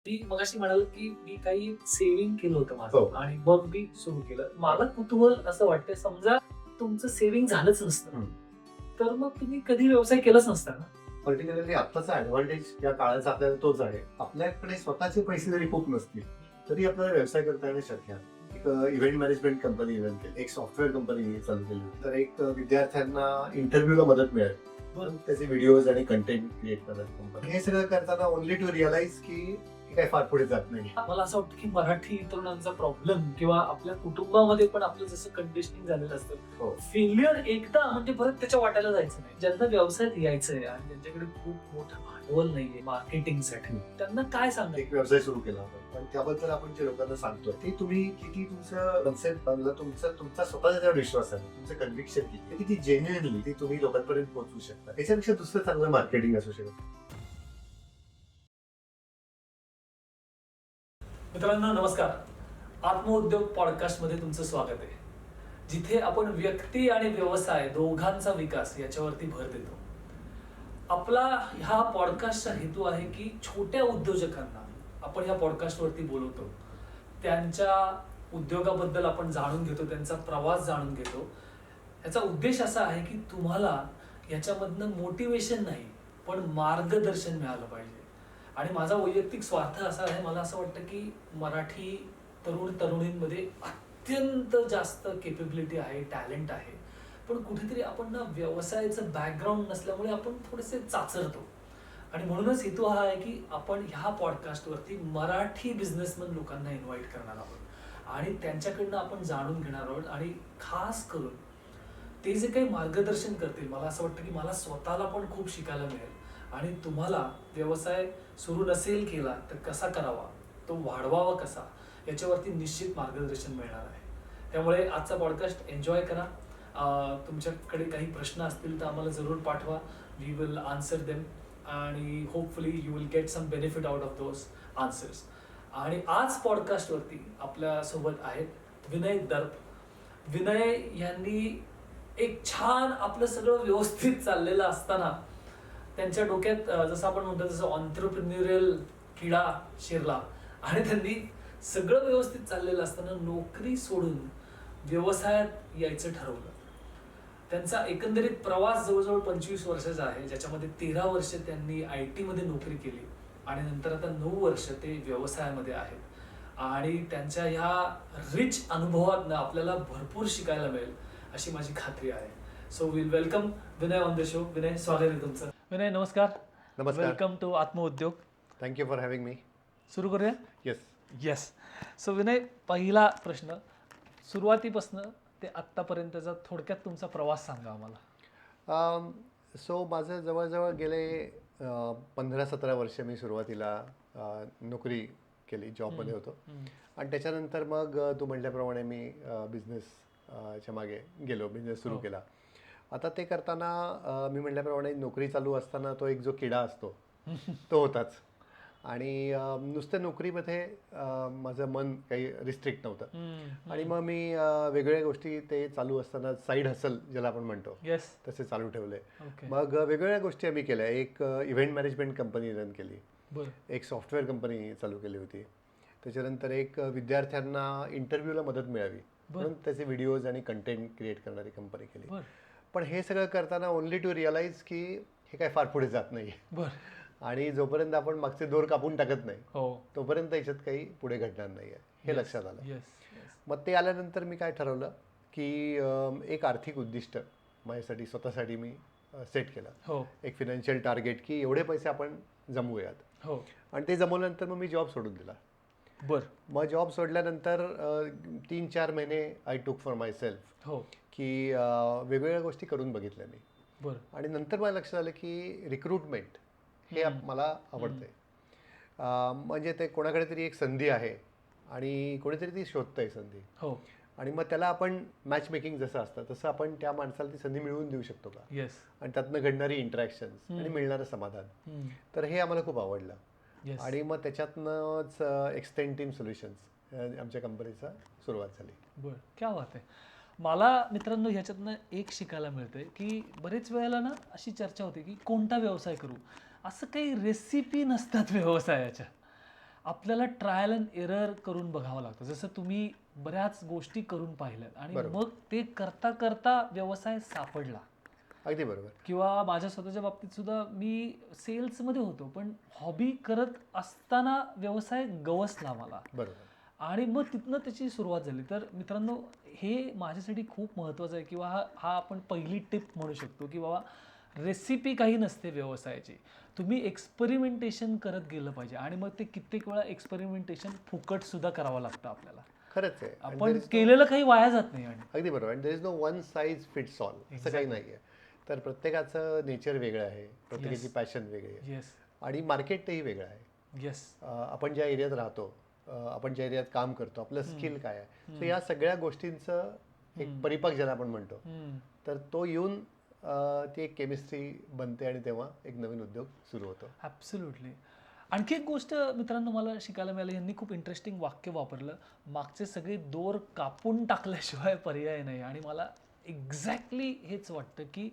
मी मगाशी म्हणाल की मी काही सेव्हिंग केलं होतं हो. माझं आणि मग मी सुरू केलं. मला कुतूहल असं वाटतंय, समजा तुमचं सेव्हिंग झालंच नसतं तर मग तुम्ही कधी व्यवसाय केलाच नसता ना? पर्टिक्युलरली आत्ताचा ऍडव्हान्टेज या काळाचा आपल्याला तोच आहे. आपल्याकडे स्वतःचे पैसे जरी खूप नसतील तरी आपल्याला व्यवसाय करता येणं शक्य आहे. एक इव्हेंट मॅनेजमेंट कंपनी रन केली, एक सॉफ्टवेअर कंपनी चालू केली, तर एक विद्यार्थ्यांना इंटरव्ह्यूला मदत मिळेल म्हणून त्याचे व्हिडिओज आणि कंटेंट क्रिएट करत कंपनी. हे सगळं करताना ओनली टू रिअलाइज की हे काय फार पुढे जात नाही. मला असं वाटतं की मराठी तरुणांचा प्रॉब्लेम किंवा आपल्या कुटुंबामध्ये पण आपलं जसं कंडिशनिंग झालेलं असतं, हो. फेल्युअर एकदा म्हणजे परत त्याच्या वाट्याला जायचं नाही. ज्यांना व्यवसायात यायचंय आणि ज्यांच्याकडे खूप मोठं भांडवल नाहीये मार्केटिंगसाठी, त्यांना काय सांगा? एक व्यवसाय सुरू केला होता पण त्याबद्दल आपण जे लोकांना सांगतोय ते तुम्ही किती तुमचं कन्सेप्ट तुमचा स्वतःचा त्यावर विश्वास आहे, तुमचं कन्व्हिक्शन किती जेन्युइनली ती तुम्ही लोकांपर्यंत पोहोचवू शकता, याच्यापेक्षा दुसरं चांगलं मार्केटिंग असू शकत. मित्रांनो नमस्कार. आत्मउद्योग पॉडकास्ट मध्ये तुमचं स्वागत आहे, जिथे आपण व्यक्ती आणि व्यवसाय दोघांचा विकास याच्यावरती भर देतो. आपला ह्या पॉडकास्टचा हेतू आहे की छोट्या उद्योजकांना आपण ह्या पॉडकास्टवरती बोलवतो, त्यांच्या उद्योगाबद्दल आपण जाणून घेतो, त्यांचा प्रवास जाणून घेतो. याचा उद्देश असा आहे की तुम्हाला याच्यामधनं मोटिवेशन नाही पण मार्गदर्शन मिळालं पाहिजे. आणि माझा वैयक्तिक स्वार्थ असा आहे, मला असं वाटतं की मराठी तरुण तरुणींमध्ये अत्यंत जास्त केपेबिलिटी आहे, टॅलेंट आहे, पण कुठेतरी आपण ना व्यवसायाचं बॅकग्राऊंड नसल्यामुळे आपण थोडेसे चाचरतो. आणि म्हणूनच हेतू हा आहे की आपण ह्या पॉडकास्टवरती मराठी बिझनेसमन लोकांना इन्व्हाइट करणार आहोत आणि त्यांच्याकडनं आपण जाणून घेणार आहोत. आणि खास करून ते जे काही मार्गदर्शन करतील, मला असं वाटतं की मला स्वतःला पण खूप शिकायला मिळेल. आणि तुम्हाला व्यवसाय सुरू नसेल केला तर कसा करावा, तो वाढवावा कसा, याच्यावरती निश्चित मार्गदर्शन मिळणार आहे. त्यामुळे आजचा पॉडकास्ट एन्जॉय करा. तुमच्याकडे काही प्रश्न असतील तर आम्हाला जरूर पाठवा. वी विल आन्सर देम आणि hopefully you will get some benefit out of those answers. आणि आज पॉडकास्टवरती आपल्यासोबत आहेत विनय दर्प. विनय यांनी एक छान आपलं सगळं व्यवस्थित चाललेलं असताना त्यांच्या डोक्यात जसं आपण म्हणतो तसं ऑन्ट्रप्रिन्युरियल किडा शिरला आणि त्यांनी सगळं व्यवस्थित चाललेलं असताना नोकरी सोडून व्यवसायात यायचं ठरवलं. त्यांचा एकंदरीत प्रवास जवळजवळ 25 वर्षाचा आहे, ज्याच्यामध्ये 13 वर्ष त्यांनी IT मध्ये नोकरी केली आणि नंतर आता 9 वर्ष ते व्यवसायामध्ये आहेत. आणि त्यांच्या ह्या रिच अनुभवातनं आपल्याला भरपूर शिकायला मिळेल अशी माझी खात्री आहे. So will welcome Vinay on the show. Vinay, स्वागत आहे तुमचं. विनय नमस्कार. नमस्कार. Welcome to Atmaudyog. Thank you for having me. सुरू करूया. येस. सो विनय, पहिला प्रश्न, सुरुवातीपासून ते आत्तापर्यंतचा थोडक्यात तुमचा प्रवास सांगा आम्हाला. सो माझं जवळजवळ गेले 15-17 वर्ष मी सुरुवातीला नोकरी केली, जॉबमध्ये होतो आणि त्याच्यानंतर मग तू म्हटल्याप्रमाणे मी बिझनेसच्या मागे गेलो, बिझनेस सुरू केला. आता ते करताना मी म्हटल्याप्रमाणे नोकरी चालू असताना तो एक जो किडा असतो तो होताच. आणि नुसत्या नोकरीमध्ये माझं मन काही रिस्ट्रिक्ट नव्हतं आणि मग मी वेगवेगळ्या गोष्टी ते चालू असताना साईड हसल ज्याला आपण म्हणतो तसे चालू ठेवले. मग वेगवेगळ्या गोष्टी आम्ही केल्या. एक इव्हेंट मॅनेजमेंट कंपनी रन केली, एक सॉफ्टवेअर कंपनी चालू केली होती. त्याच्यानंतर एक विद्यार्थ्यांना इंटरव्ह्यूला मदत मिळावी म्हणून त्याचे व्हिडिओज आणि कंटेंट क्रिएट करणारी कंपनी केली. पण हे सगळं करताना ओनली टू रिअलाइज की हे काय फार पुढे जात नाही आणि जोपर्यंत आपण मागचे दोर कापून टाकत नाही तोपर्यंत याच्यात काही पुढे घडणार नाही आहे हे लक्षात आलं. मग ते आल्यानंतर मी काय ठरवलं की एक आर्थिक उद्दिष्ट माझ्यासाठी स्वतःसाठी मी सेट केलं, एक फिनान्शियल टार्गेट की एवढे पैसे आपण जमवूयात. आणि ते जमवल्यानंतर मग मी जॉब सोडून दिला. मग जॉब सोडल्यानंतर 3-4 महिने आय टूक फॉर माय सेल्फ की वेगवेगळ्या गोष्टी करून बघितल्या मी. आणि नंतर मला लक्षात आलं की रिक्रुटमेंट हे मला आवडतंय. म्हणजे ते कोणाकडे तरी एक संधी आहे आणि कोणीतरी ती शोधतंय संधी आणि मग त्याला आपण मॅच मेकिंग जसं असतं तसं आपण त्या माणसाला ती संधी मिळवून देऊ शकतो का, आणि त्यातनं घडणारी इंटरॅक्शन्स आणि मिळणारं समाधान, तर हे आम्हाला खूप आवडलं. आणि मग त्याच्यातनंच एक्सटेंड टीम सोल्युशन्स आमच्या कंपनीचा सुरुवात झाली. क्या बात आहे. मला मित्रांनो ह्याच्यातनं एक शिकायला मिळतंय की बरेच वेळेला ना अशी चर्चा होते की कोणता व्यवसाय करू, असं काही रेसिपी नसतात व्यवसायाच्या. आपल्याला ट्रायल अँड एरर करून बघावं लागतं. जसं तुम्ही बऱ्याच गोष्टी करून पाहिल्यात आणि बरोबर. मग ते करता करता व्यवसाय सापडला. अगदी बरोबर. किंवा माझ्या स्वतःच्या बाबतीत सुद्धा मी सेल्समध्ये होतो, पण हॉबी करत असताना व्यवसाय गवसला मला बरोबर. आणि मग तिथनं त्याची सुरुवात झाली. तर मित्रांनो, हे माझ्यासाठी खूप महत्त्वाचं आहे किंवा हा आपण पहिली टिप म्हणू शकतो की बाबा रेसिपी काही नसते व्यवसायाची. तुम्ही एक्सपेरिमेंटेशन करत गेलं पाहिजे आणि मग ते कित्येक वेळा एक्सपेरिमेंटेशन फुकट सुद्धा करावं लागतं आपल्याला. खरंच आहे. And आपण there is no- केलेलं काही वाया जात नाही. आणि अगदी बरोबर. आणि there is no one size fits all असं काही नाही आहे. तर प्रत्येकाचं नेचर वेगळं आहे, प्रत्येकाची पॅशन वेगळी आहे येस आणि मार्केटही वेगळं आहे. येस आपण ज्या एरियात राहतो, आपण ज्या एरियात काम करतो, आपलं स्किल काय आहे, सो या सगळ्या गोष्टींचं एक परिपाक ज्याला आपण म्हणतो, तर तो येऊन ती एक केमिस्ट्री बनते आणि तेव्हा एक नवीन उद्योग सुरू होतो. ॲब्सोल्युटली. आणखी एक गोष्ट मित्रांनो मला शिकायला मिळालं, यांनी खूप इंटरेस्टिंग वाक्य वापरलं, मागचे सगळे दोर कापून टाकल्याशिवाय पर्याय नाही. आणि मला एक्झॅक्टली हेच वाटतं की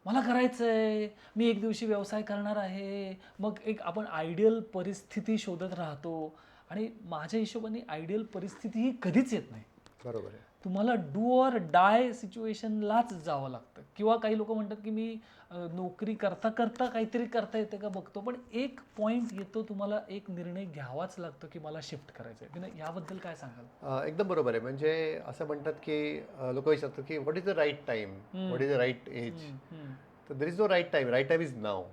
मला करायचं आहे, मी एक दिवशी व्यवसाय करणार आहे. मग एक आपण आयडियल परिस्थिती शोधत राहतो आणि माझ्या हिशोबाने आयडियल परिस्थिती ही कधीच येत नाही. बरोबर आहे. तुम्हाला डू ऑर डाय सिच्युएशनलाच जावं लागतं. किंवा काही लोक म्हणतात की मी नोकरी करता करता काहीतरी करता येतं का बघतो, पण एक पॉईंट येतो, तुम्हाला एक निर्णय घ्यावाच लागतो की मला शिफ्ट करायचं आहे. याबद्दल काय सांगाल? एकदम बरोबर आहे. म्हणजे असं म्हणतात की लोक विचारतात की what is the right time, what is the right age. तर there is no right time, right time is now.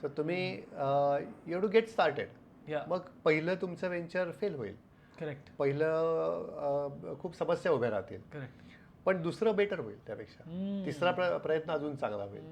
So तुम्ही यू टू गेट स्टार्टेड. मग पहिलं तुमचं वेंचर फेल होईल, करेक्ट पहिलं खूप समस्या उभ्या राहतील, करेक्ट. पण दुसरं बेटर होईल त्यापेक्षा, तिसरा प्रयत्न अजून चांगला होईल.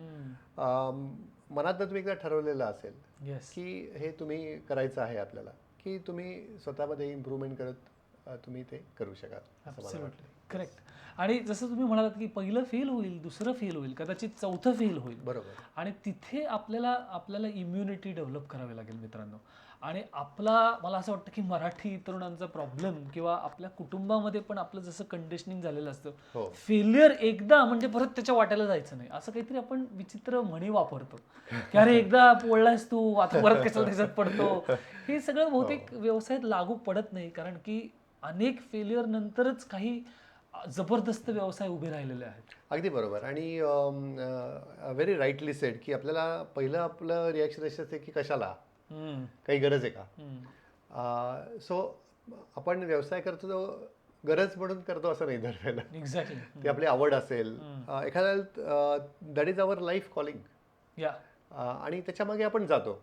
मनात जर तुम्ही एकदा ठरवलेलं असेल येस की हे तुम्ही करायचं आहे आपल्याला, की तुम्ही स्वतःमध्ये इम्प्रूव्हमेंट करत तुम्ही ते करू शकाल असं मला वाटतं. Absolutely correct. आणि जसं तुम्ही म्हणालात की पहिलं फेल होईल, दुसरं फेल होईल, कदाचित चौथं फेल होईल. बरोबर. आणि तिथे आपल्याला इम्युनिटी डेव्हलप करावी लागेल मित्रांनो. आणि मला असं वाटतं की मराठी तरुणांचा प्रॉब्लेम किंवा आपल्या कुटुंबामध्ये पण आपलं जसं कंडिशनिंग झालेलं असतं, हो. फेलियर एकदा म्हणजे परत त्याच्या वाट्याला जायचं नाही, असं काहीतरी आपण विचित्र म्हणी वापरतो की अरे एकदा पोळलायस तू, आता परत कशाला त्याच्यात पडतो. हे सगळं बहुतेक व्यवसायात लागू पडत नाही, कारण की अनेक फेलियर नंतरच काही जबरदस्त व्यवसाय उभे राहिलेले आहेत. अगदी बरोबर. आणि व्हेरी राईटली सेड की आपल्याला पहिलं आपलं रिॲक्शन असं असते की कशाला, काही गरज आहे का. सो आपण व्यवसाय करतो तो गरज म्हणून करतो असं नाही दरवेळेला. एक्झॅक्टली. ती आपली आवड असेल, एखाद्या that is our life calling, या आणि त्याच्यामागे आपण जातो.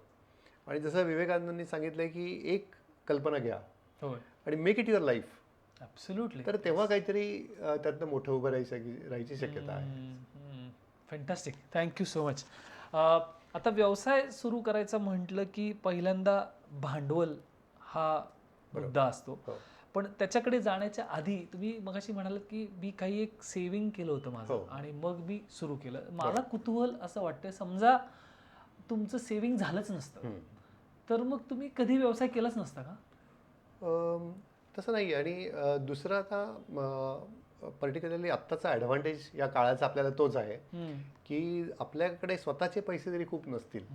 आणि जसं विवेकानंदांनी सांगितलंय की एक कल्पना घ्या होय आणि make it your life. Absolutely. तर तेव्हा काहीतरी त्यातनं मोठं उभं राहायची शक्यता आहे. Fantastic, thank you so much. आता व्यवसाय सुरू करायचा म्हटलं की पहिल्यांदा भांडवल हा मुद्दा असतो. हो. पण त्याच्याकडे जाण्याच्या आधी तुम्ही मगाशी म्हणालात की मी काही एक सेव्हिंग केलं होतं माझं हो. आणि मग मी सुरू केलं. मला कुतूहल असं वाटतं, समजा तुमचं सेव्हिंग झालंच नसतं तर मग तुम्ही कधी व्यवसाय केलाच नसता का? तसं नाही. आणि दुसरं आता पर्टिक्युलरली आत्ताचा ॲडव्हान्टेज या काळाचा आपल्याला तोच आहे की आपल्याकडे स्वतःचे पैसे जरी खूप नसतील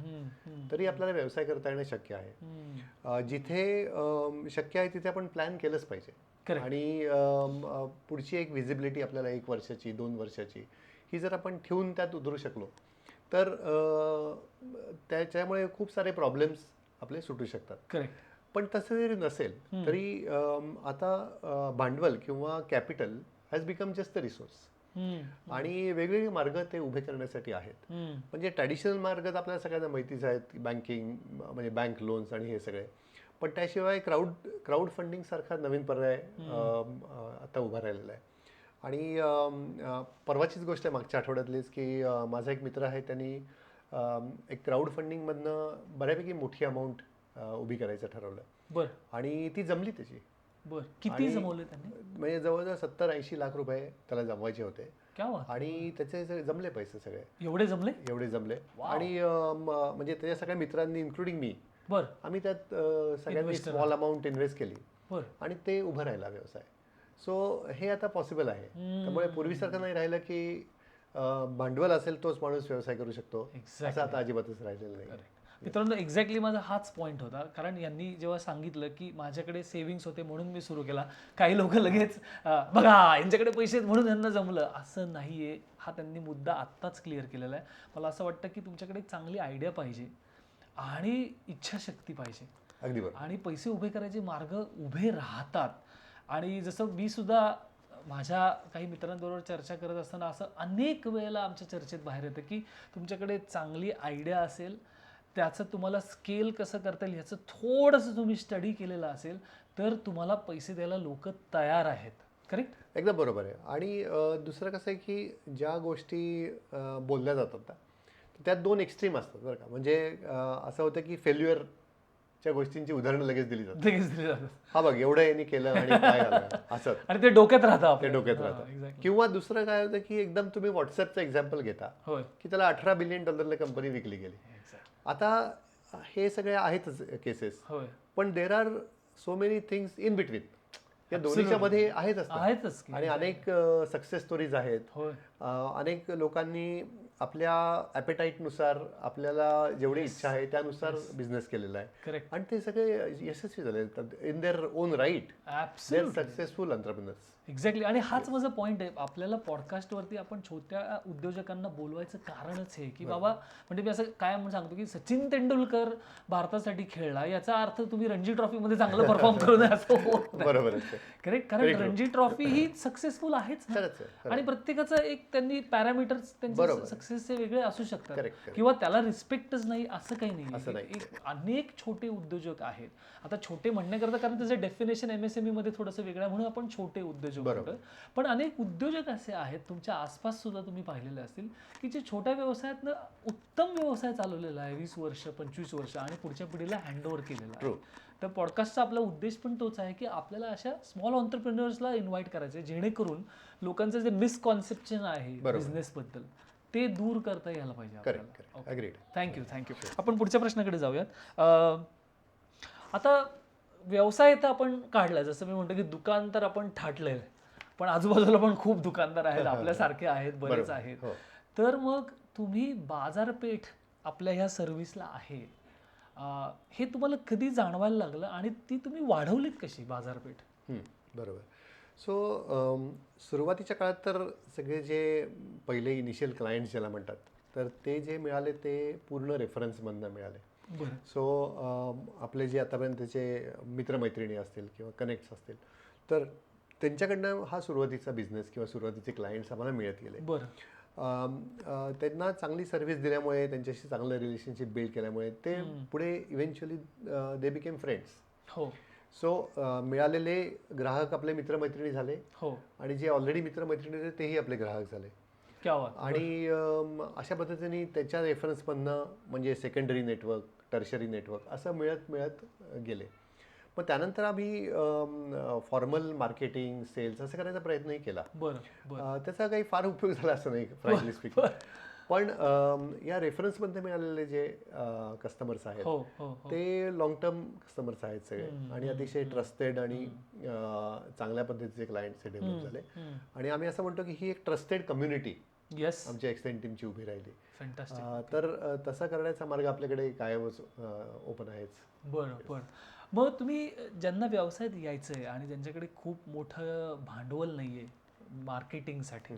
तरी आपल्याला व्यवसाय करता येणं शक्य आहे. जिथे शक्य आहे तिथे आपण प्लॅन केलंच पाहिजे. Correct. आणि पुढची एक व्हिजिबिलिटी आपल्याला 1 वर्षाची 2 वर्षाची ही जर आपण ठेवून त्यात उतरू शकलो तर त्याच्यामुळे खूप सारे प्रॉब्लेम्स आपले सुटू शकतात. करेक्ट. पण तसं जरी नसेल तरी आता भांडवल किंवा capital has become just a resource. आणि वेगवेगळे मार्ग ते उभे करण्यासाठी आहेत. म्हणजे ट्रॅडिशनल मार्ग तर आपल्याला सगळ्यांना माहितीच आहेत, बँकिंग म्हणजे बँक लोन्स आणि हे सगळे. पण त्याशिवाय क्राऊड फंडिंग सारखा नवीन पर्याय आता उभा राहिलेला आहे. आणि परवाचीच गोष्ट आहे, मागच्या आठवड्यातलीच, की माझा एक मित्र आहे, त्यांनी एक क्राऊड फंडिंगमधनं बऱ्यापैकी मोठी अमाऊंट उभी करायचं ठरवलं. बर आणि ती जमली त्याची. बर किती जमवले त्यांनी? म्हणजे जवळजवळ 70-80 लाख रुपये त्याला जमवायचे होते. क्या बात. आणि त्याचे जमले पैसे सगळे. एवढे जमले? एवढे जमले. Wow. आणि म्हणजे त्याच्या सगळ्या मित्रांनी इन्क्लुडिंग मी, बर आम्ही त्यात सगळ्यांनी Investor. स्मॉल अमाऊंट इन्व्हेस्ट केली बर आणि ते उभं राहिला व्यवसाय. सो हे आता पॉसिबल आहे. त्यामुळे पूर्वीसारखं नाही राहिलं की भांडवल असेल तोच माणूस व्यवसाय करू शकतो, असं आता अजिबातच राहिलेलं नाही. मित्रांनो एक्झॅक्टली माझा हाच पॉईंट होता, कारण यांनी जेव्हा सांगितलं की माझ्याकडे सेव्हिंग्स होते म्हणून मी सुरू केला, काही लोक लगेच बघा यांच्याकडे पैसे आहेत म्हणून यांना जमलं, असं नाहीये. हा त्यांनी मुद्दा आत्ताच क्लिअर केलेला आहे. मला असं वाटतं की तुमच्याकडे एक चांगली आयडिया पाहिजे आणि इच्छाशक्ती पाहिजे, अगदी बरोबर. आणि पैसे उभे करायचे मार्ग उभे राहतात. आणि जसं मी सुद्धा माझ्या काही मित्रांबरोबर चर्चा करत असताना असं अनेक वेळेला आमच्या चर्चेत बाहेर येतं की तुमच्याकडे चांगली आयडिया असेल, त्याचं तुम्हाला स्केल कसं करता येईल ह्याचं थोडंसं तुम्ही स्टडी केलेलं असेल, तर तुम्हाला पैसे द्यायला लोक तयार आहेत. करेक्ट? एकदम बरोबर आहे. आणि दुसरं कसं आहे की ज्या गोष्टी बोलल्या जातात ना, त्यात 2 एक्स्ट्रीम असतात बरं का. म्हणजे असं होतं की फेल्युअरच्या गोष्टींची उदाहरणं लगेच दिली जातात. लगेच दिले जातात. हा बघ एवढं यांनी केलं आणि काय झालं असं आणि ते डोक्यात राहतं ते आपल्या. डोक्यात हां, राहतं. exactly. किंवा दुसरं काय होतं की एकदम तुम्ही व्हॉट्सअपचं एक्झाम्पल घेता होय. की त्याला $18 बिलियन कंपनी विकली गेली. आता हे सगळे आहेतच केसेस, होय. पण there are so many things in between. या दोन्हीच्या मध्ये आहेतच ना. आहेतच की. आणि अनेक सक्सेस स्टोरीज आहेत. होय. अनेक लोकांनी आपल्या ॲपेटाईटनुसार आपल्याला जेवढी इच्छा आहे त्यानुसार बिझनेस केलेला आहे. करेक्ट. आणि ते सगळे यशस्वी झाले in their own right. They are absolutely. Successful entrepreneurs. Exactly. आणि हाच माझा पॉईंट आहे. आपल्याला पॉडकास्टवरती आपण छोट्या उद्योजकांना बोलवायचं कारणच हे की बाबा, म्हणजे मी असं काय म्हणून सांगतो की सचिन तेंडुलकर भारतासाठी खेळला याचा अर्थ तुम्ही रणजी ट्रॉफीमध्ये चांगलं परफॉर्म करू नये असं होत नाही. बरोबर. करेक्ट. कारण रणजी ट्रॉफी ही सक्सेसफुल आहेच ना. खरंच आहे. आणि प्रत्येकाचं एक त्यांनी पॅरामीटर्स त्यांचे सक्सेसचे वेगळे असू शकतात, Correct. किंवा त्याला रिस्पेक्टच नाही असं काही असं नाही. नाही. एक अनेक छोटे उद्योजक आहेत. आता छोटे म्हणण्याकरता कारण त्याचं डेफिनेशन MSME मध्ये थोडंसं वेगळं आहे म्हणून आपण छोटे उद्योजक म्हणतो. पण अनेक उद्योजक असे आहेत तुमच्या आसपास सुद्धा तुम्ही पाहिलेले असतील की जे छोट्या व्यवसायातनं उत्तम व्यवसाय चालवलेला आहे 20 वर्ष 25 वर्ष आणि पुढच्या पिढीला हँडओव्हर केलेला आहे. तर पॉडकास्टचा आपला उद्देश पण तोच आहे की आपल्याला अशा स्मॉल ऑन्टरप्रेन्युअर्सला इन्व्हाइट करायचे, जेणेकरून लोकांचं जे मिसकॉन्सेप्शन आहे बिझनेसबद्दल ते दूर करता यायला पाहिजे आपल्याला. थँक्यू. आपण पुढच्या प्रश्नाकडे जाऊयात. आता व्यवसाय तर आपण काढला, जसं मी म्हणतो की दुकान तर आपण ठाटलंय, पण आजूबाजूला पण खूप दुकानदार आहेत, आपल्यासारखे आहेत, बरेच आहेत. तर मग तुम्ही बाजारपेठ आपल्या ह्या सर्व्हिसला आहे, हे तुम्हाला कधी जाणवायला लागलं आणि ती तुम्ही वाढवलीत कशी बाजारपेठ? बरोबर. सो सुरुवातीच्या काळात तर सगळे जे पहिले इनिशियल क्लायंट्स ज्याला म्हणतात, तर ते जे मिळाले ते पूर्ण रेफरन्समधनं मिळाले. सो आपले जे आतापर्यंतचे मित्रमैत्रिणी असतील किंवा कनेक्ट्स असतील, तर त्यांच्याकडनं हा सुरुवातीचा बिझनेस किंवा सुरुवातीचे क्लायंट्स आम्हाला मिळत गेले. त्यांना चांगली सर्व्हिस दिल्यामुळे, त्यांच्याशी चांगलं रिलेशनशिप बिल्ड केल्यामुळे ते पुढे eventually they became friends. So मिळालेले ग्राहक आपले मित्रमैत्रिणी झाले आणि जे ऑलरेडी मित्रमैत्रिणी होते तेही आपले ग्राहक झाले. आणि अशा पद्धतीने त्याच्या रेफरन्समधनं म्हणजे सेकंडरी नेटवर्क, टर्शरी नेटवर्क असं मिळत मिळत गेले. मग त्यानंतर आम्ही फॉर्मल मार्केटिंग, सेल्स असं करायचा प्रयत्नही केला. त्याचा काही फार उपयोग झाला असं नाही फ्रँकली स्पीकिंग. पण या रेफरन्समध्ये मिळालेले जे कस्टमर्स आहेत ते लॉंग टर्म कस्टमर्स आहेत सगळे, आणि अतिशय ट्रस्टेड आणि चांगल्या पद्धतीचे क्लायंट्स हे डेव्हलप झाले. आणि आम्ही असं म्हणतो की ही एक ट्रस्टेड कम्युनिटी आमच्या एक्सटेंड टीमची उभी राहिली. तर तसा करण्याचा मार्ग आपल्याकडे कायमच ओपन आहेच. बरं. मग तुम्ही ज्यांना व्यवसायात यायचं आहे आणि ज्यांच्याकडे खूप मोठं भांडवल नाही आहे मार्केटिंगसाठी,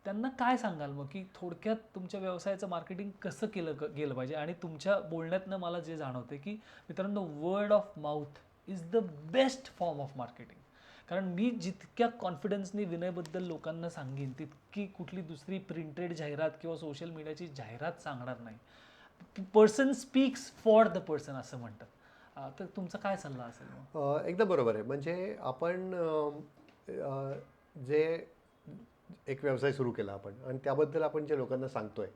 त्यांना काय सांगाल मग की थोडक्यात तुमच्या व्यवसायाचं मार्केटिंग कसं केलं गेलं पाहिजे? आणि तुमच्या बोलण्यातनं मला जे जाणवतं की मित्रांनो, word of mouth is the best form of marketing. कारण मी जितक्या कॉन्फिडन्सनी विनयबद्दल लोकांना सांगेन तितकी कुठली दुसरी प्रिंटेड जाहिरात किंवा सोशल मीडियाची जाहिरात सांगणार नाही. Person speaks for the person असं म्हणतात. तर तुमचा काय सल्ला असेल? एकदम बरोबर आहे. म्हणजे आपण जे एक व्यवसाय सुरू केला आपण आणि त्याबद्दल आपण जे लोकांना सांगतोय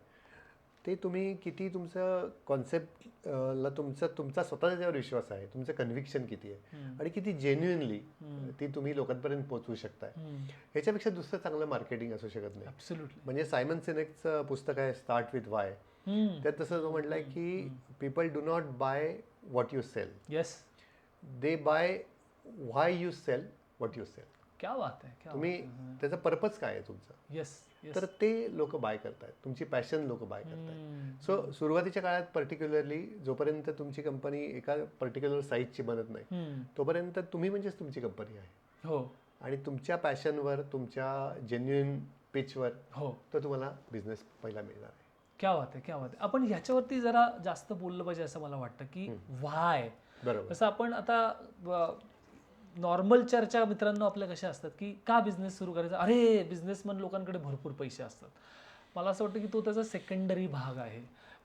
ते तुम्ही किती तुमचं कॉन्सेप्टला तुमचा स्वतःचा ज्यावर विश्वास आहे, तुमचं कन्व्हिक्शन किती आहे आणि किती जेन्युइनली ती तुम्ही लोकांपर्यंत पोहोचवू शकताय, ह्याच्यापेक्षा दुसरं चांगलं मार्केटिंग असू शकत नाही. ॲब्सोल्युटली. म्हणजे सायमन सिनेकचं पुस्तक आहे स्टार्ट विथ वाय. त्यात तसं तो म्हटलंय की people do not buy what you sell, yes, they buy why you sell what you sell. क्या बात आहे, क्या तुम्ही त्याचा पर्पज काय आहे तुमचं, येस येस. तर ते लोक बाय करतायत, तुमची पॅशन लोक बाय करतायत. सो सुरुवातीच्या काळात पर्टिक्युलरली जोपर्यंत तुमची कंपनी एका पर्टिक्युलर साईजची बनत नाही तोपर्यंत तुम्ही म्हणजेच तुमची कंपनी आहे. हो आणि तुमच्या पॅशनवर, तुमच्या जेन्युइन पिचवर हो, तर तुम्हाला बिझनेस पहिला मिळणार आहे. क्या बात आहे, क्या बात आहे. आपण ह्याच्यावरती जरा जास्त बोललं पाहिजे असं मला वाटतं की व्हाय. बरोबर. जसं आपण आता नॉर्मल चर्चा मित्रांनो आपल्या कशा असतात की का बिझनेस सुरू करायचा, अरे बिझनेसमन लोकांकडे भरपूर पैसे असतात. मला असं वाटतं की तो त्याचा सेकंडरी भाग आहे.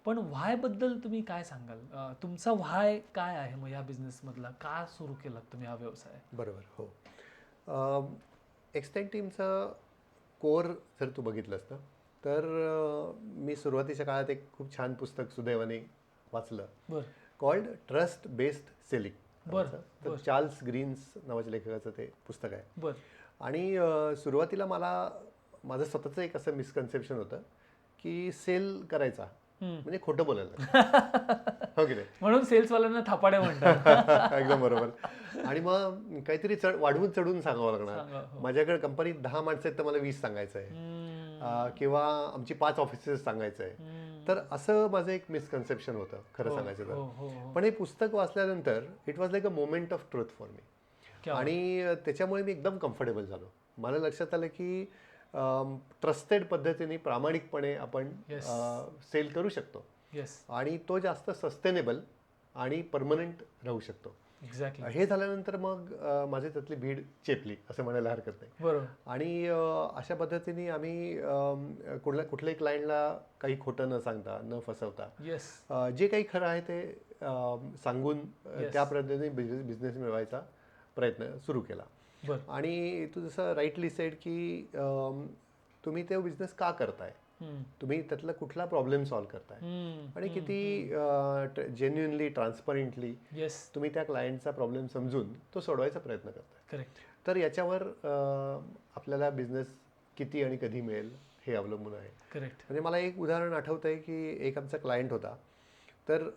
पण व्हाय बद्दल तुम्ही काय सांगाल? तुमचा व्हाय काय आहे मग या बिझनेसमधला, का सुरू केलात तुम्ही हा व्यवसाय? बरोबर. हो. एक्सटेंड टीमचं कोर जर तू बघितलंस ना तर मी सुरुवातीच्या काळात एक खूप छान पुस्तक सुदैवाने वाचलं, बरं कॉल्ड ट्रस्ट बेस्ड सेलिंग. बरं तर चार्ल्स ग्रीन्स नावाच्या लेखकाचं ते पुस्तक आहे. बरं. आणि सुरुवातीला माझं स्वतःचं एक असं मिसकन्सेप्शन होतं की सेल करायचा म्हणजे खोटं बोलायला. हो की नाही? म्हणून सेल्सवाल्यांना थापाड्या म्हणतात. एकदम बरोबर. आणि मग काहीतरी वाढवून चढून सांगावं सांगा, लागणार. हो. माझ्याकडे कंपनीत 10 माणसं आहेत तर मला 20 सांगायचं आहे, किंवा आमची 5 ऑफिसेस सांगायचं आहे. तर असं माझं एक मिसकन्सेप्शन होतं खरं सांगायचं हो, तर. हो, हो. पण हे पुस्तक वाचल्यानंतर it was like a moment of truth for me. क्या आणि त्याच्यामुळे मी एकदम कम्फर्टेबल झालो. मला लक्षात आलं की ट्रस्टेड पद्धतीने प्रामाणिकपणे आपण Yes. सेल करू शकतो येस आणि तो जास्त सस्टेनेबल आणि परमनंट राहू शकतो. एक्झॅक्टली. हे झाल्यानंतर मग माझी त्यातली भीड चेपली असं म्हणायला हरकत नाही. बरोबर. आणि अशा पद्धतीने आम्ही कुठल्याही क्लायंटला काही खोटं न सांगता, न फसवता, येस जे काही खरं आहे ते सांगून Yes. त्या पद्धतीने बिझनेस मिळवायचा प्रयत्न सुरू केला. बरं. आणि तू जसं राईटली सेड की तुम्ही ते बिझनेस का करताय, तुम्ही त्यातला कुठला प्रॉब्लेम सॉल्व्ह करताय आणि किती जेन्युइनली, ट्रान्सपरंटली येस तुम्ही त्या क्लायंटचा प्रॉब्लेम समजून तो सोडवायचा प्रयत्न करताय. करेक्ट. तर याच्यावर आपल्याला बिझनेस किती आणि कधी मिळेल हे अवलंबून आहे. करेक्ट. म्हणजे मला एक उदाहरण आठवतं आहे की एक आमचा क्लायंट होता. तर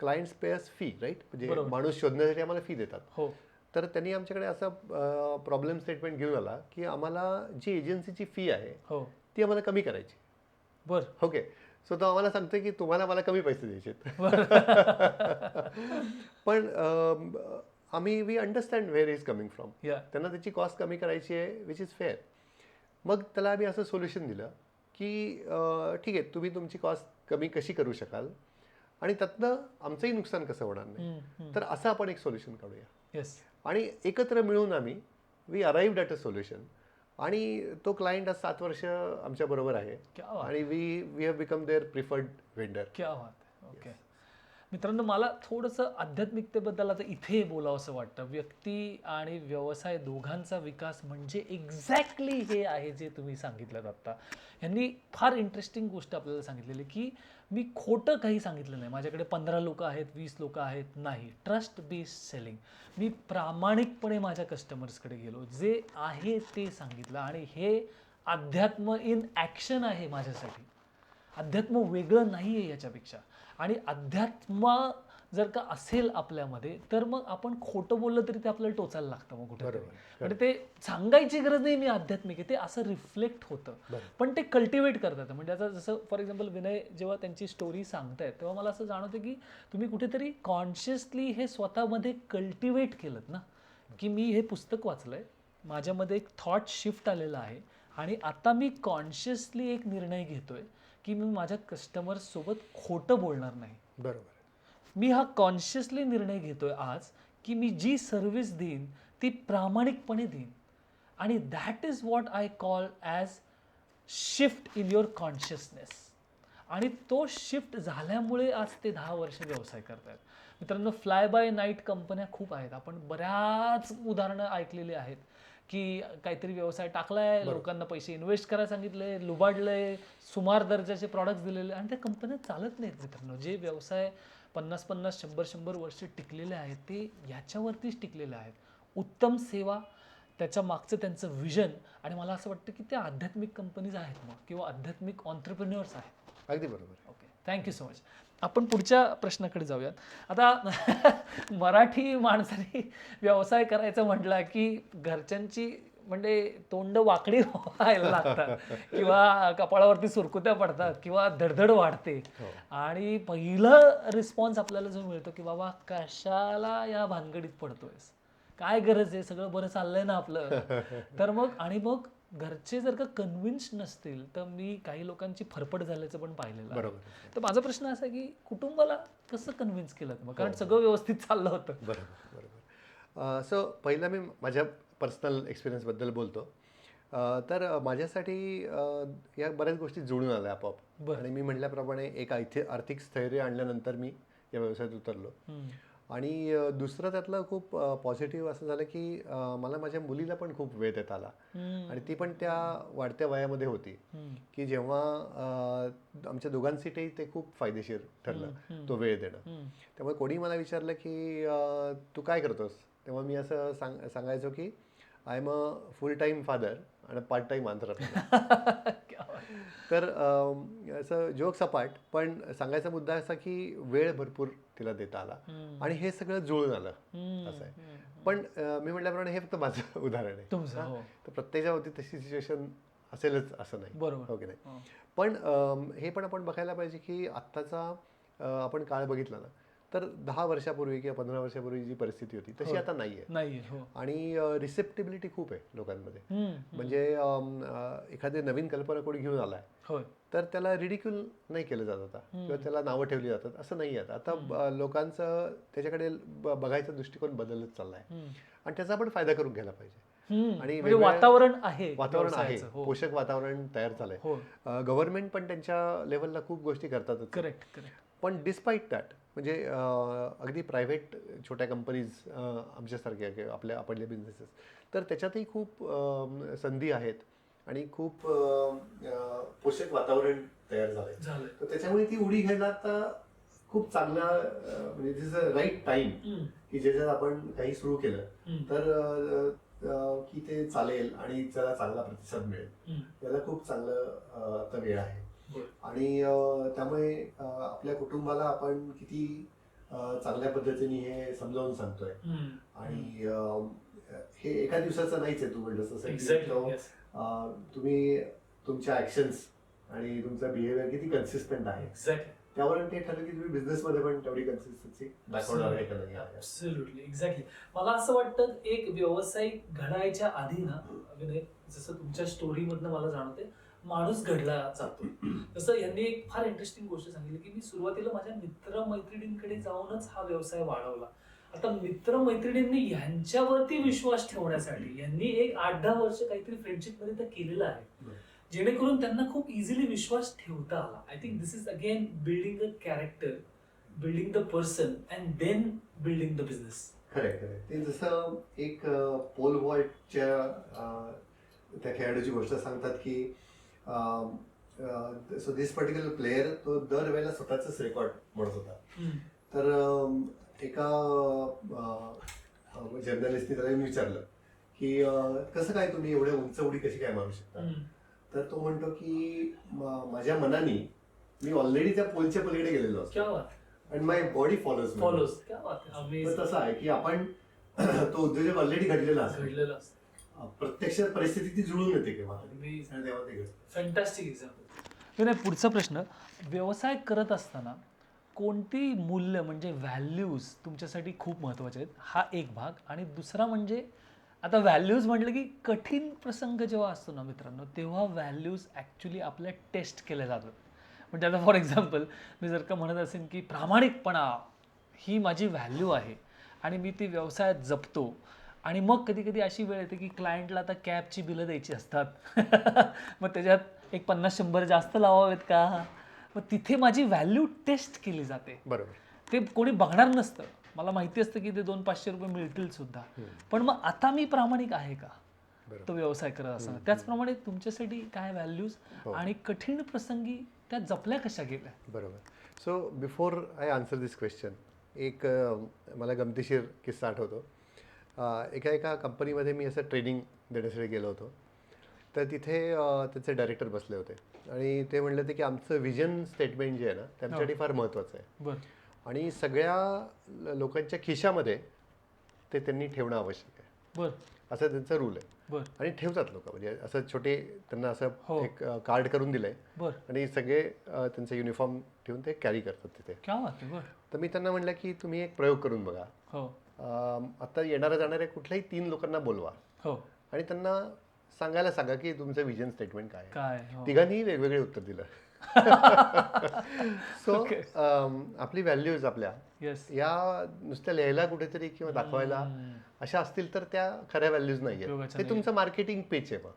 क्लायंट्स पेअर्स फी, राईट, म्हणजे बरोबर. माणूस शोधण्यासाठी आम्हाला फी देतात. हो तर त्यांनी आमच्याकडे असं प्रॉब्लेम स्टेटमेंट घेऊन आला की आम्हाला जी एजन्सीची फी आहे हो. ती आम्हाला कमी करायची. बरं. ओके. सो तो आम्हाला सांगतोय की तुम्हाला मला कमी पैसे द्यायचे. पण we understand where is coming from. या त्यांना त्याची कॉस्ट कमी करायची आहे, विच इज फेअर. मग त्याला आम्ही असं सोल्युशन दिलं की ठीक आहे, तुम्ही तुमची कॉस्ट कमी कशी करू शकाल आणि त्यातनं आमचंही नुकसान कसं होणार नाही. तर असं आपण एक सोल्युशन काढूया. येस आणि एकत्र मिळून आम्ही we arrived at a solution. आणि तो क्लायंट आज 7 वर्ष आमच्या बरोबर आहे. क्या बात. आणि we have become their preferred vendor. क्या बात आहे. ओके मित्रांनो, मला थोडंसं आध्यात्मिकतेबद्दल आता इथे बोलावं असं वाटतं. व्यक्ती आणि व्यवसाय दोघांचा विकास म्हणजे एक्झॅक्टली हे आहे जे तुम्ही सांगितलं आत्ता. यांनी फार इंटरेस्टिंग गोष्ट आपल्याला सांगितलेली की मी खोटं काही सांगितलं नाही. माझ्याकडे 15 लोक आहेत, 20 लोक आहेत, नाही. Trust based selling. मी प्रामाणिकपणे माझ्या कस्टमर्सकडे गेलो, जे आहे ते सांगितलं. आणि हे अध्यात्म इन ॲक्शन आहे माझ्यासाठी. अध्यात्म वेगळं नाही आहे याच्यापेक्षा. आणि अध्यात्म जर का असेल आपल्यामध्ये तर मग आपण खोटं बोललं तरी ते आपल्याला टोचायला लागतं मग कुठे. म्हणजे ते सांगायची गरज नाही मी आध्यात्मिक आहे, ते असं रिफ्लेक्ट होतं. पण ते कल्टिवेट करतात. म्हणजे आता जसं फॉर एक्झाम्पल विनय जेव्हा त्यांची स्टोरी सांगतायत तेव्हा मला असं जाणवतं की तुम्ही कुठेतरी कॉन्शियसली हे स्वतःमध्ये कल्टिवेट केलं ना, की मी हे पुस्तक वाचलंय, माझ्यामध्ये एक थॉट शिफ्ट आलेला आहे आणि आता मी कॉन्शियसली एक निर्णय घेतोय की मी माझ्या कस्टमर्स सोबत खोटं बोलणार नाही. बरोबर. मी हा कॉन्शियसली निर्णय घेतोय आज की मी जी सर्व्हिस देईन ती प्रामाणिकपणे देईन. आणि that is what I call as shift in your consciousness. आणि तो शिफ्ट झाल्यामुळे आज ते 10 वर्ष व्यवसाय करतायत. मित्रांनो, फ्लाय बाय नाईट कंपन्या खूप आहेत. आपण बऱ्याच उदाहरणं ऐकलेली आहेत की काहीतरी व्यवसाय टाकलाय, लोकांना पैसे इन्व्हेस्ट करायला सांगितले, लुबाडलंय, सुमार दर्जाचे प्रॉडक्ट्स दिलेले आणि त्या कंपन्या चालत नाहीत. मित्रांनो, जे व्यवसाय 50-50, 100-100 वर्ष टिकलेले आहेत ते याच्यावरतीच टिकलेले आहेत. उत्तम सेवा, त्याच्या मागचं त्यांचं विजन. आणि मला असं वाटतं की त्या आध्यात्मिक कंपनीज आहेत मग, किंवा आध्यात्मिक ऑन्ट्रप्रेन्युअर्स आहेत. अगदी बरोबर. ओके. Thank you so much. आपण पुढच्या प्रश्नाकडे जाऊयात. आता मराठी माणसाने व्यवसाय करायचं म्हटलं की घरच्यांची म्हणजे तोंड वाकडी व्हायला लागतात किंवा कपाळावरती सुरकुत्या पडतात किंवा धडधड वाढते. आणि पहिलं रिस्पॉन्स आपल्याला जो मिळतो की बाबा कशाला या भानगडीत पडतोयस, काय गरज आहे, सगळं बरं चाललंय ना आपलं. तर मग घरचे जर का कन्व्हिन्स नसतील तर मी काही लोकांची फरफट झाल्याचं पण पाहिलेलं आहे. बरोबर. तर माझा प्रश्न असा आहे की कुटुंबाला कसं कन्व्हिन्स केलं मग, कारण सगळं व्यवस्थित चाललं होतं. बरोबर. सो पहिलं मी माझ्या पर्सनल एक्सपिरियन्सबद्दल बोलतो. तर माझ्यासाठी या बऱ्याच गोष्टी जुळून आल्या आपोआप. आणि मी म्हटल्याप्रमाणे एक आर्थिक स्थैर्य आणल्यानंतर मी या व्यवसायात उतरलो. आणि दुसरं त्यातलं खूप पॉझिटिव्ह असं झालं की मला माझ्या मुलीला पण खूप वेळ देता आला. आणि ती पण त्या वाढत्या वयामध्ये होती की जेव्हा आमच्या दोघांसाठी ते खूप फायदेशीर ठरलं तो वेळ देणं. त्यामुळे कोणी मला विचारलं की तू काय करतोस, तेव्हा मी असं सांगायचो की I am a full time father आणि पार्ट टाईम आंतरप्रेन्योर. तर असं जोक सपाट, पण सांगायचा मुद्दा असा की वेळ भरपूर तिला देता आला आणि हे सगळं जुळून आलं असं आहे. पण मी म्हटल्याप्रमाणे हे फक्त माझं उदाहरण आहे. तर प्रत्येकाच्या बाबतीत तशी सिच्युएशन असेलच असं नाही, बरोबर हो की नाही. पण हे पण आपण बघायला पाहिजे की आत्ताचा आपण काळ बघितला ना, तर 10 वर्षापूर्वी किंवा 15 वर्षापूर्वी जी परिस्थिती होती तशी आता नाहीये. आणि रिसेप्टिबिलिटी खूप आहे लोकांमध्ये. म्हणजे एखादी नवीन कल्पना कोणी घेऊन आलाय तर त्याला रिडिक्युल नाही केलं जात आता, किंवा त्याला नावं ठेवली जातात असं नाही आहे. आता लोकांचं त्याच्याकडे बघायचा दृष्टिकोन बदलत चाललाय आणि त्याचा आपण फायदा करून घ्यायला पाहिजे. आणि वातावरण आहे, पोषक वातावरण तयार झालंय. गव्हर्नमेंट पण त्यांच्या लेवलला खूप गोष्टी करतात. करेक्ट. पण डिस्पाईट दॅट, म्हणजे अगदी प्रायव्हेट छोट्या कंपनीज आमच्यासारख्या किंवा आपले बिझनेसेस, तर त्याच्यातही खूप संधी आहेत आणि खूप पोषक वातावरण तयार झालंय. तर त्याच्यामुळे ती उडी घ्यायला आता खूप चांगला, म्हणजे दिस अ राईट टाइम की ज्याच्यात आपण काही सुरू केलं तर की ते चालेल आणि त्याला चांगला प्रतिसाद मिळेल, याला खूप चांगलं आता वेळ आहे. आणि त्यामुळे आपल्या कुटुंबाला आपण किती चांगल्या पद्धतीने हे समजावून सांगतोय. आणि हे एका दिवसाचं नाहीच आहे. तू म्हणलं तसं तुम्ही तुमच्या ऍक्शन्स आणि तुमचा बिहेवियर किती कन्सिस्टंट आहे त्यावरून ते ठरलं की तुम्ही बिझनेसमध्ये पण तेवढी कन्सिस्टन्सी दाखवणार आहे का नाही. Absolutely, exactly. मला असं वाटतं एक व्यावसायिक घडायच्या आधी ना, जसं तुमच्या स्टोरीमधनं मला जाणवते, माणूस घडला जातो. तसं यांनी एक फार इंटरेस्टिंग गोष्ट सांगितली की मी सुरुवातीला माझ्या मित्रमैत्रिणींकडे जाऊनच हा व्यवसाय वाढवला. आता मित्रमैत्रिणींनी यांच्यावरती विश्वास ठेवण्यासाठी यांनी एक 8-10 वर्ष काहीतरी फ्रेंडशिप मध्ये तर केलेलं आहे, जेणेकरून त्यांना खूप इझिली विश्वास ठेवता आला. I think this is again building a character, building the person and then building the business. खरंय. ते जसं एक पोल वॉल्टच्या त्या खेळाडूची गोष्ट सांगतात की सो दिस पर्टिक्युलर प्लेयर तो दरवेळेला स्वतःच रेकॉर्ड म्हणत होता. तर एका जर्नलिस्टने त्याला विचारलं की कसं काय तुम्ही एवढ्या उंच उडी कशी काय मारू शकता. तर तो म्हणतो की माझ्या मनाने मी ऑलरेडी त्या पोलच्या पलीकडे गेलेलो असतो आणि माय बॉडी फॉलोज. तसं आहे की आपण तो उद्योजक ऑलरेडी घडलेला असतो, प्रत्यक्ष परिस्थिती ती जुळून येते किंवा फॅन्टॅस्टिक एक्झाम्पल. पुढचा प्रश्न, व्यवसाय करत असताना कोणती मूल्य म्हणजे व्हॅल्यूज तुमच्यासाठी खूप महत्त्वाचे आहेत, हा एक भाग. आणि दुसरा म्हणजे आता व्हॅल्यूज म्हटलं की कठीण प्रसंग जेव्हा असतो ना मित्रांनो, तेव्हा व्हॅल्यूज ॲक्च्युली आपल्या टेस्ट केल्या जातात. म्हणजे आता फॉर एक्झाम्पल मी जर का म्हणत असेल की प्रामाणिकपणा ही माझी व्हॅल्यू आहे आणि मी ती व्यवसायात जपतो, आणि मग कधी कधी अशी वेळ येते की क्लायंटला आता कॅबची बिलं द्यायची असतात मग त्याच्यात एक 50-100 जास्त लावावेत का, मग तिथे माझी व्हॅल्यू टेस्ट केली जाते. बरोबर. ते कोणी बघणार नसतं, मला माहिती असतं की ते 200-500 रुपये मिळतील सुद्धा, पण मग आता मी प्रामाणिक आहे का तो व्यवसाय करत असताना. त्याचप्रमाणे तुमच्यासाठी काय व्हॅल्यूज आणि कठीण प्रसंगी त्या जपल्या कशा गेल्या. बरोबर. So before I answer this question, एक मला गमतीशीर किस्सा आठवतो. एका कंपनीमध्ये मी असं ट्रेनिंग देण्यासाठी गेलो होतो. तर तिथे त्याचे डायरेक्टर बसले होते आणि ते म्हणले होते की आमचं विजन स्टेटमेंट जे आहे ना ते आमच्यासाठी फार महत्त्वाचं आहे बरं आणि सगळ्या लोकांच्या खिशामध्ये ते त्यांनी ठेवणं आवश्यक आहे बरं असं त्यांचा रूल आहे बरं आणि ठेवतात लोक म्हणजे असं छोटे त्यांना असं हो. एक कार्ड करून दिलंय बरं आणि सगळे त्यांचा युनिफॉर्म ठेवून ते कॅरी करतात तिथे. क्या बात आहे. बरं तर मी त्यांना म्हटलं की तुम्ही एक प्रयोग करून बघा. हो आता येणाऱ्या जाणाऱ्या कुठल्याही 3 लोकांना बोलवा हो आणि त्यांना सांगायला सांगा की तुमचं विजन स्टेटमेंट काय आहे. काय हो. तिघांनी वेगवेगळे उत्तर दिलं. सो आपली व्हॅल्यूज आपल्या येस या नुसत्या लिहायला कुठेतरी किंवा दाखवायला अशा असतील तर त्या खऱ्या व्हॅल्यूज नाहीये. उपयोगाच्या ते तुमचं मार्केटिंग पेज आहे मग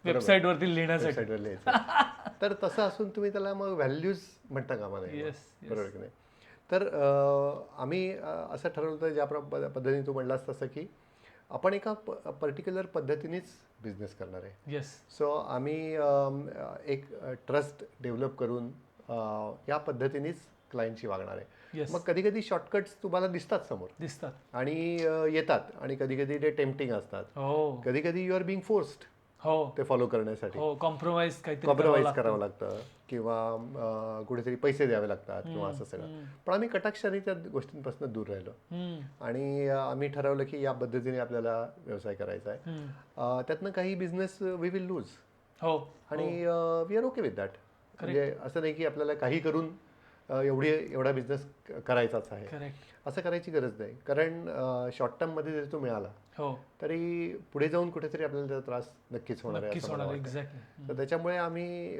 वेबसाईट वरती लिहिण्यासाठी. वेबसाईटवर लिहायचं. तर तसं असून तुम्ही त्याला मग व्हॅल्यूज म्हणता कामा नये. येस बरोबर की नाही. तर आम्ही असं ठरवलं होतं ज्या पद्धतीने तू म्हणलास तसं की आपण एका पर्टिक्युलर पद्धतीनेच बिझनेस करणार आहे. येस सो आम्ही एक ट्रस्ट डेव्हलप करून या पद्धतीनेच क्लायंटशी वागणार आहे. येस मग कधी कधी शॉर्टकट्स तुम्हाला दिसतात समोर दिसतात आणि येतात आणि कधी कधी ते टेम्पटिंग असतात. हो कधी कधी यू आर बिंग फोर्स्ड हो ते फॉलो करण्यासाठी. हो कॉम्प्रोमाइज काहीतरी कॉम्प्रोमाइज करावं लागतं किंवा कुठेतरी पैसे द्यावे लागतात किंवा असं सगळं. पण आम्ही कटाक्षाने त्या गोष्टींपासून दूर राहिलो आणि आम्ही ठरवलं की या पद्धतीने आपल्याला व्यवसाय करायचा आहे. त्यातनं काही बिझनेस वी विल लूज हो आणि we are okay with that. म्हणजे असं नाही की आपल्याला काही करून एवढा बिझनेस करायचाच आहे करेक्ट असं करायची गरज नाही. कारण शॉर्ट टर्ममध्ये जरी तो मिळाला हो तरी पुढे जाऊन कुठेतरी आपल्याला त्याचा त्रास नक्कीच होणार आहे नक्कीच असं मला होणार वाटतं. एक्झॅक्टली. तर त्याच्यामुळे आम्ही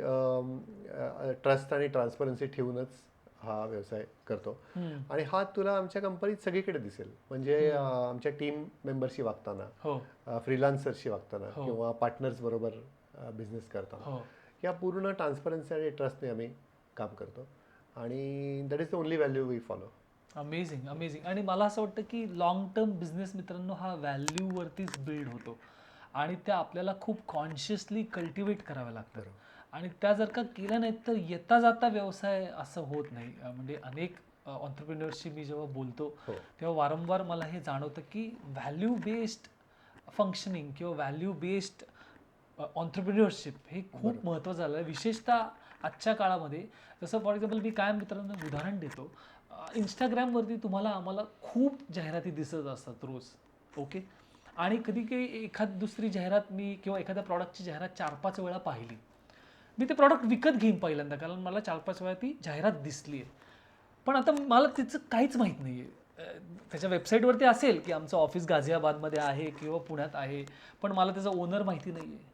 ट्रस्ट आणि ट्रान्सपरन्सी ठेवूनच हा व्यवसाय करतो आणि हा तुला आमच्या कंपनीत सगळीकडे दिसेल. म्हणजे आमच्या टीम मेंबरशी वागताना, हो फ्रीलान्सरशी वागताना हो. किंवा पार्टनर्स बरोबर बिझनेस करताना हो या पूर्ण ट्रान्सपरन्सी आणि ट्रस्टने आम्ही काम करतो आणि that is the only value we follow. Amazing amazing. आणि मला असं वाटतं की लॉंग टर्म बिझनेस मित्रांनो हा व्हॅल्यूवरतीच बिल्ड होतो आणि त्या आपल्याला खूप कॉन्शियसली कल्टिवेट कराव्या लागतात. आणि त्या जर का केल्या नाहीत तर येता जाता व्यवसाय असं होत नाही. म्हणजे अनेक ऑन्टरप्रिन्युअर्सशी मी जेव्हा बोलतो तेव्हा वारंवार मला हे जाणवतं की व्हॅल्यू बेस्ड फंक्शनिंग किंवा व्हॅल्यू बेस्ड ऑन्टरप्रिन्युअरशिप हे खूप महत्त्वाचं झालं आहे. विशेषतः आजच्या काळामध्ये. जसं फॉर एक्झाम्पल मी कायम मित्रांनो उदाहरण देतो. इंस्टाग्रामवरती तुम्हाला आम्हाला खूप जाहिराती दिसत असतात रोज. ओके. आणि कधी काही एखाद दुसरी जाहिरात मी किंवा एखाद्या प्रॉडक्टची जाहिरात 4-5 वेळा पाहिली. मी ते प्रॉडक्ट विकत घेईन पहिल्यांदा कारण मला 4-5 वेळा ती जाहिरात दिसली आहे. पण आता मला तिचं काहीच माहीत नाही आहे. त्याच्या वेबसाईटवरती असेल की आमचं ऑफिस गाझियाबादमध्ये आहे किंवा पुण्यात आहे पण मला त्याचा ओनर माहिती नाही आहे.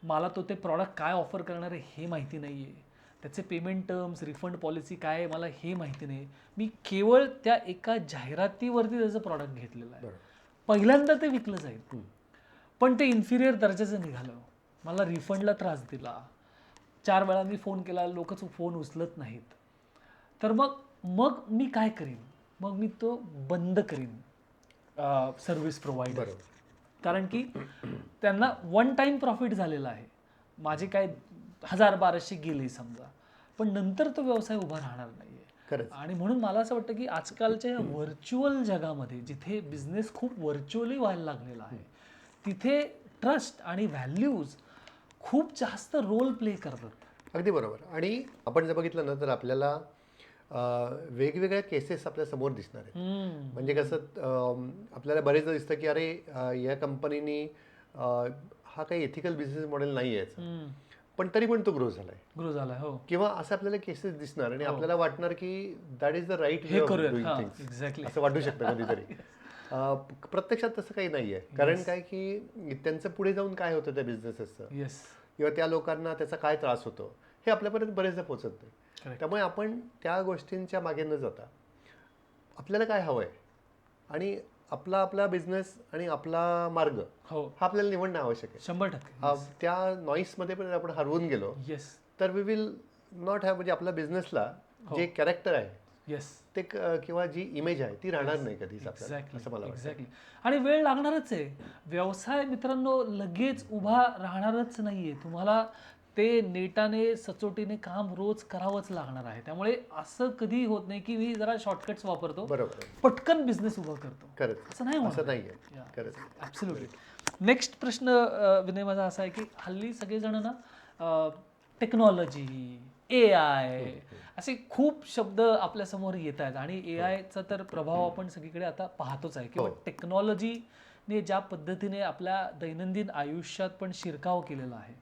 मला तो ते प्रॉडक्ट काय ऑफर करणार आहे हे माहिती नाही आहे. त्याचे पेमेंट टर्म्स रिफंड पॉलिसी काय आहे मला हे माहिती नाही. मी केवळ त्या एका जाहिरातीवरती त्याचं प्रॉडक्ट घेतलेलं आहे. पहिल्यांदा ते विकलं जाईल पण ते इन्फिरियर दर्जाचं निघालं. मला रिफंडला त्रास दिला. 4 वेळा मी फोन केला लोकच फोन उचलत नाहीत. तर मग मी काय करीन. मग मी तो बंद करीन सर्व्हिस प्रोव्हायडर. कारण की त्यांना वन टाइम प्रॉफिट झालेला आहे. माझे काय 1000-1200 गेले समजा पण नंतर तो व्यवसाय उभा राहणार नाहीये. आणि म्हणून मला असं वाटतं की आजकालच्या व्हर्च्युअल जगामध्ये जिथे बिझनेस खूप व्हर्च्युअली व्हायला लागलेला आहे तिथे ट्रस्ट आणि व्हॅल्यूज खूप जास्त रोल प्ले करतात. अगदी बरोबर. आणि आपण जर बघितलं ना तर आपल्याला वेगवेगळ्या केसेस आपल्या समोर दिसणार आहेत. म्हणजे कसं आपल्याला बरेचदा दिसतं की अरे या कंपनीनी हा काही एथिकल बिझनेस मॉडेल नाही आहे पण तरी पण तो ग्रो झालाय हो. किंवा असं आपल्याला केसेस दिसणार आणि आपल्याला वाटणार की दॅट इज द राईट हे वे ऑफ करूयात. डुईंग हां, थिंग्स एक्झॅक्टली. असं वाटू शकतं कधीतरी. प्रत्यक्षात तसं काही नाहीये. कारण काय की त्यांचं पुढे जाऊन काय होतं त्या बिझनेसेसचं येस किंवा त्या लोकांना त्याचा काय त्रास होतो हे आपल्यापर्यंत बरेचदा पोहोचत नाही. Correct. त्यामुळे आपण त्या गोष्टींच्या मागे न जाता आपल्याला काय हवंय आणि आपला बिझनेस आणि आपला मार्ग हो हा आपल्याला निवडणं आवश्यक आहे. 100% त्या नॉईसमध्ये पण आपण हरवून गेलो येस तर वी विल नॉट हॅव. म्हणजे आपल्या बिझनेसला जे कॅरेक्टर आहे येस ते किंवा जी इमेज आहे ती राहणार नाही कधीच आपल्याला एक्झॅक्टली असं मला वाटतं. एक्झॅक्टली. आणि वेळ लागणारच आहे. व्यवसाय मित्रांनो लगेच उभा राहणारच नाहीये. तुम्हाला ते नेटाने सचोटीने काम रोज करावंच लागणार आहे. त्यामुळे असं कधी होत नाही की मी जरा शॉर्टकट्स वापरतो बरोबर पटकन बिझनेस उभा करतो. खरंच असं नाही असं नाहीये. खरंच ॲब्सोल्युटली. नेक्स्ट प्रश्न विनय माझा असा आहे की हल्ली सगळेजण ना टेक्नॉलॉजी AI असे खूप शब्द आपल्यासमोर येत आहेत आणि AIचा तर प्रभाव आपण सगळीकडे आता पाहतोच आहे किंवा टेक्नॉलॉजीने ज्या पद्धतीने आपल्या दैनंदिन आयुष्यात पण शिरकाव केलेला आहे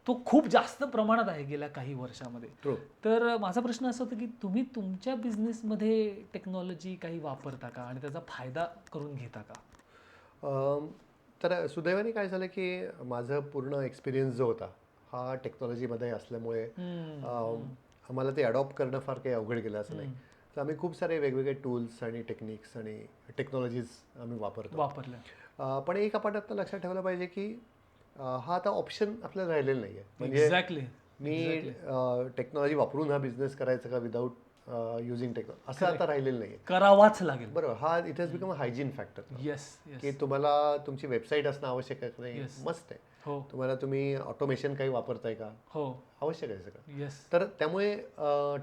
तो खूप जास्त प्रमाणात आहे गेल्या काही वर्षामध्ये. True. तर माझा प्रश्न असा होता की तुम्ही तुमच्या बिझनेसमध्ये टेक्नॉलॉजी काही वापरता का आणि त्याचा फायदा करून घेता का? तर सुदैवाने काय झालं की माझं पूर्ण एक्सपिरियन्स जो होता हा टेक्नॉलॉजीमध्ये असल्यामुळे आम्हाला ते अडॉप्ट करणं फार काही अवघड गेलं असं नाही. तर आम्ही खूप सारे वेगवेगळे टूल्स आणि टेक्निक्स आणि टेक्नॉलॉजीज आम्ही वापरतो. पण एक आपण आता लक्षात ठेवलं पाहिजे की हा आता ऑप्शन आपल्याला राहिलेला नाही आहे. म्हणजे एक्झॅक्टली मी टेक्नॉलॉजी वापरून हा बिझनेस करायचा का विदाऊट युझिंग टेक्नॉलॉजी असं आता राहिलेलं नाही आहे. करावाच लागेल. बरोबर. हा it has become a hygiene factor yes की तुम्हाला तुमची वेबसाईट असणं आवश्यक आहे नाही. मस्त आहे. हो तुम्हाला तुम्ही ऑटोमेशन काही वापरताय का हो आवश्यक आहे सगळं. येस तर त्यामुळे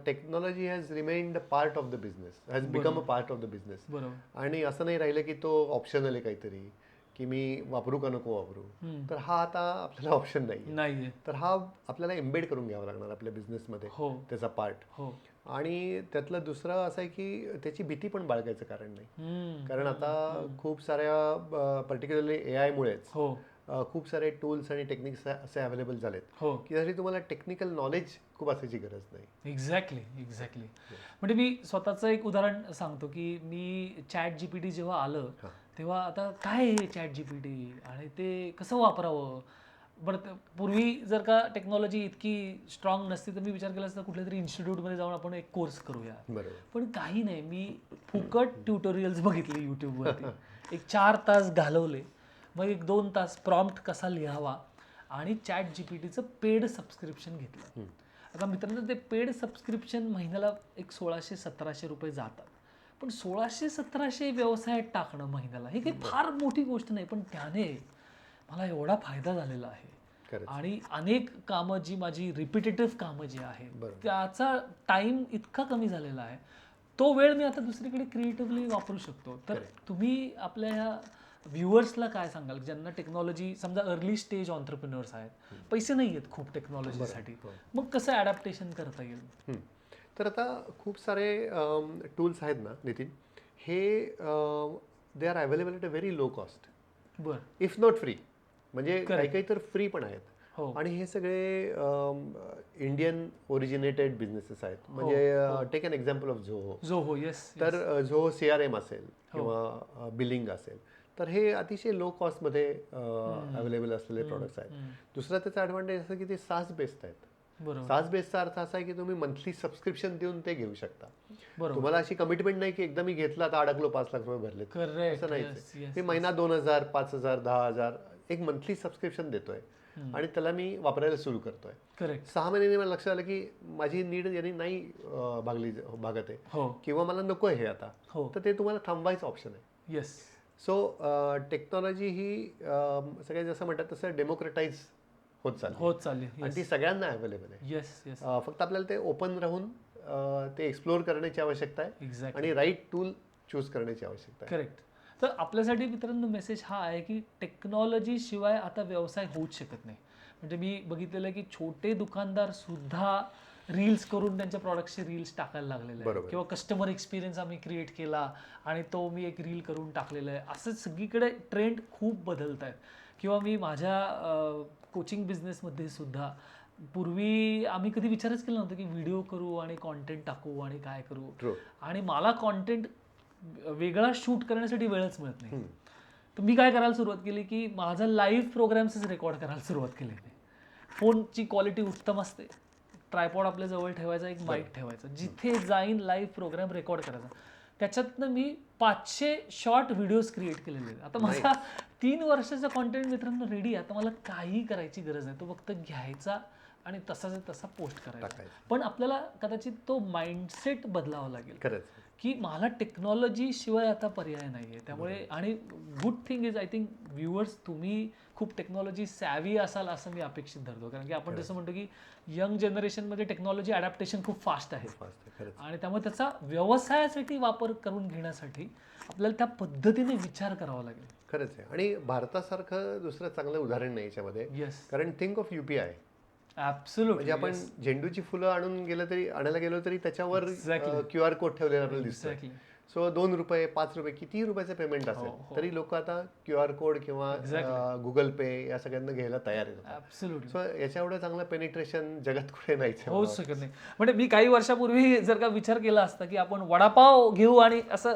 technology has remained part of the business has become a part of the business. बरोबर. आणि असं नाही राहिलं की तो ऑप्शनल आहे काहीतरी की मी वापरू का नको वापरू. तर हा आता आपल्याला ऑप्शन नाही. नाहीये. तर हा आपल्याला एम्बेड करून घ्यावा लागणार आपल्या बिझनेसमध्ये हो त्याचा पार्ट. हो आणि त्यातलं दुसरं असं आहे की त्याची भीती पण बाळगायचं कारण नाही. कारण आता खूप साऱ्या पर्टिक्युलरली AI मुळेच हो खूप सारे टूल्स आणि टेक्निक्स असे अवेलेबल झालेत हो की त्यासाठी तुम्हाला टेक्निकल नॉलेज खूप असायची गरज नाही. एक्झॅक्टली. म्हणजे मी स्वतःचं एक उदाहरण सांगतो की मी ChatGPT जेव्हा आलं तेव्हा आता काय आहे ChatGPT आणि ते कसं वापरावं. बरं पूर्वी जर का टेक्नॉलॉजी इतकी स्ट्रॉंग नसती तर मी विचार केला असता कुठल्या तरी इन्स्टिट्यूटमध्ये जाऊन आपण एक कोर्स करूया. बरोबर. पण काही नाही, मी फुकट ट्युटोरियल्स बघितले यूट्यूबवरती. एक 4 तास घालवले. मग एक 2 तास प्रॉम्प्ट कसा लिहावा आणि ChatGPTचं पेड सबस्क्रिप्शन घेतलं. आता मित्रांनो ते पेड सबस्क्रिप्शन महिन्याला एक 1600-1700 रुपये जातात. पण 1600-1700 व्यवसायात टाकणं महिन्याला ही काही फार मोठी गोष्ट नाही. पण त्याने मला एवढा फायदा झालेला आहे आणि अनेक कामं जी माझी रिपिटेटिव्ह कामं जी आहेत त्याचा टाइम इतका कमी झालेला आहे. तो वेळ मी आता दुसरीकडे क्रिएटिव्हली वापरू शकतो. तर तुम्ही आपल्या ह्या व्ह्युअर्सला काय सांगाल ज्यांना टेक्नॉलॉजी समजा अर्ली स्टेज ऑन्टरप्रिनर्स आहेत, पैसे नाही आहेत खूप टेक्नॉलॉजीसाठी, मग कसं ॲडॅप्टेशन करता येईल? तर आता खूप सारे टूल्स आहेत ना नितीन, हे they are available at a very low cost. बरं. If not free. म्हणजे काही काही तर फ्री पण आहेत. आणि हे सगळे इंडियन ओरिजिनेटेड बिझनेसेस आहेत. म्हणजे take an example of Zoho. Yes. तर झोहो CRM असेल किंवा बिलिंग असेल तर हे अतिशय लो कॉस्टमध्ये अवेलेबल असलेले प्रॉडक्ट्स आहेत. दुसरा त्याचा ॲडव्हान्टेज असं की ते SaaS बेस्ड आहेत. SaaS बेस्डचा अर्थ असा आहे की तुम्ही मंथली सबस्क्रिप्शन देऊन ते घेऊ शकता. तुम्हाला अशी कमिटमेंट नाही की एकदा मी घेतला आता अडकलो 5 लाख रुपये भरले, असं नाही. मी महिना 2000, 5000, 10,000 एक मंथली सबस्क्रिप्शन देतोय आणि त्याला मी वापरायला सुरू करतोय. 6 महिन्यांनी मला लक्षात आलं की माझी नीड यांनी नाही भागत आहे किंवा मला नको आहे हे आता, तर ते तुम्हाला थांबवायचं ऑप्शन आहे. येस. सो टेक्नॉलॉजी ही सगळे जसं म्हणतात तसं डेमोक्रेटाईज होत चालली आणि ती सगळ्यांना अवेलेबल आहे. येस. फक्त आपल्याला ते ओपन राहून ते एक्सप्लोअर करण्याची आवश्यकता आहे आणि राईट टूल चूज करण्याची आवश्यकता आहे. करेक्ट. तर आपल्यासाठी मित्रांनो मेसेज हा आहे की टेक्नॉलॉजी शिवाय आता व्यवसाय होऊच शकत नाही. म्हणजे मी बघितलेलं की छोटे दुकानदार सुद्धा रील्स करून त्यांच्या प्रॉडक्टचे रील्स टाकायला लागलेले आहेत किंवा कस्टमर एक्सपिरियन्स आम्ही क्रिएट केला आणि तो मी एक रील करून टाकलेला आहे. असं सगळीकडे ट्रेंड खूप बदलत आहेत. किंवा मी माझ्या कोचिंग बिझनेसमध्ये सुद्धा पूर्वी आम्ही कधी विचारच केला नव्हता की व्हिडिओ करू आणि कॉन्टेंट टाकू आणि काय करू. आणि मला कॉन्टेंट वेगळा शूट करण्यासाठी वेळच मिळत नाही. तर मी काय करायला सुरुवात केली की माझा लाईव्ह प्रोग्राम्सच रेकॉर्ड करायला सुरुवात केली. फोनची क्वालिटी उत्तम असते, ट्रायपॉड आपल्या जवळ ठेवायचा, एक माईक ठेवायचा, जिथे जाईन लाईव्ह प्रोग्राम रेकॉर्ड करायचा. त्याच्यातनं मी 500 शॉर्ट व्हिडिओज क्रिएट केलेले आहेत. आता माझा 3 वर्षाचा कॉन्टेंट मित्रांनो रेडी आहे. आता मला काही करायची गरज नाही, तो फक्त घ्यायचा आणि तसा पोस्ट करायचा. पण आपल्याला कदाचित तो माइंडसेट बदलावा लागेल की मला टेक्नॉलॉजी शिवाय आता पर्याय नाही आहे. त्यामुळे आणि good thing is I think viewers तुम्ही खूप टेक्नॉलॉजी सॅव्ही असाल असं मी अपेक्षित धरतो. कारण की आपण जसं म्हणतो की यंग जनरेशनमध्ये टेक्नॉलॉजी अडॅप्टेशन खूप फास्ट आहे आणि त्यामुळे त्याचा व्यवसायासाठी वापर करून घेण्यासाठी आपल्याला त्या पद्धतीने विचार करावा लागेल. खरंच आहे. आणि भारतासारखं दुसरं चांगलं उदाहरण नाही याच्यामध्ये. येस, कारण थिंक ऑफ UPI. म्हणजे ऍब्सोल्युटली. आपण झेंडूची फुलं आणायला गेलो तरी त्याच्यावर Exactly. QR कोड ठेवलेला आपल्याला दिसतोय. एक्झॅक्टली. सो ₹2, ₹5 कितीही रुपयाचं पेमेंट असेल हो. तरी लोक आता QR कोड किंवा Exactly. गुगल पे या सगळ्यांना घ्यायला तयार आहेत. ऍब्सोल्युटली. सो याच्या एवढं चांगलं पेनिट्रेशन जगात कुठे नाहीच आहे होऊच मला शकत नाही. म्हणजे मी काही वर्षापूर्वी जर का विचार केला असता की आपण वडापाव घेऊ आणि असं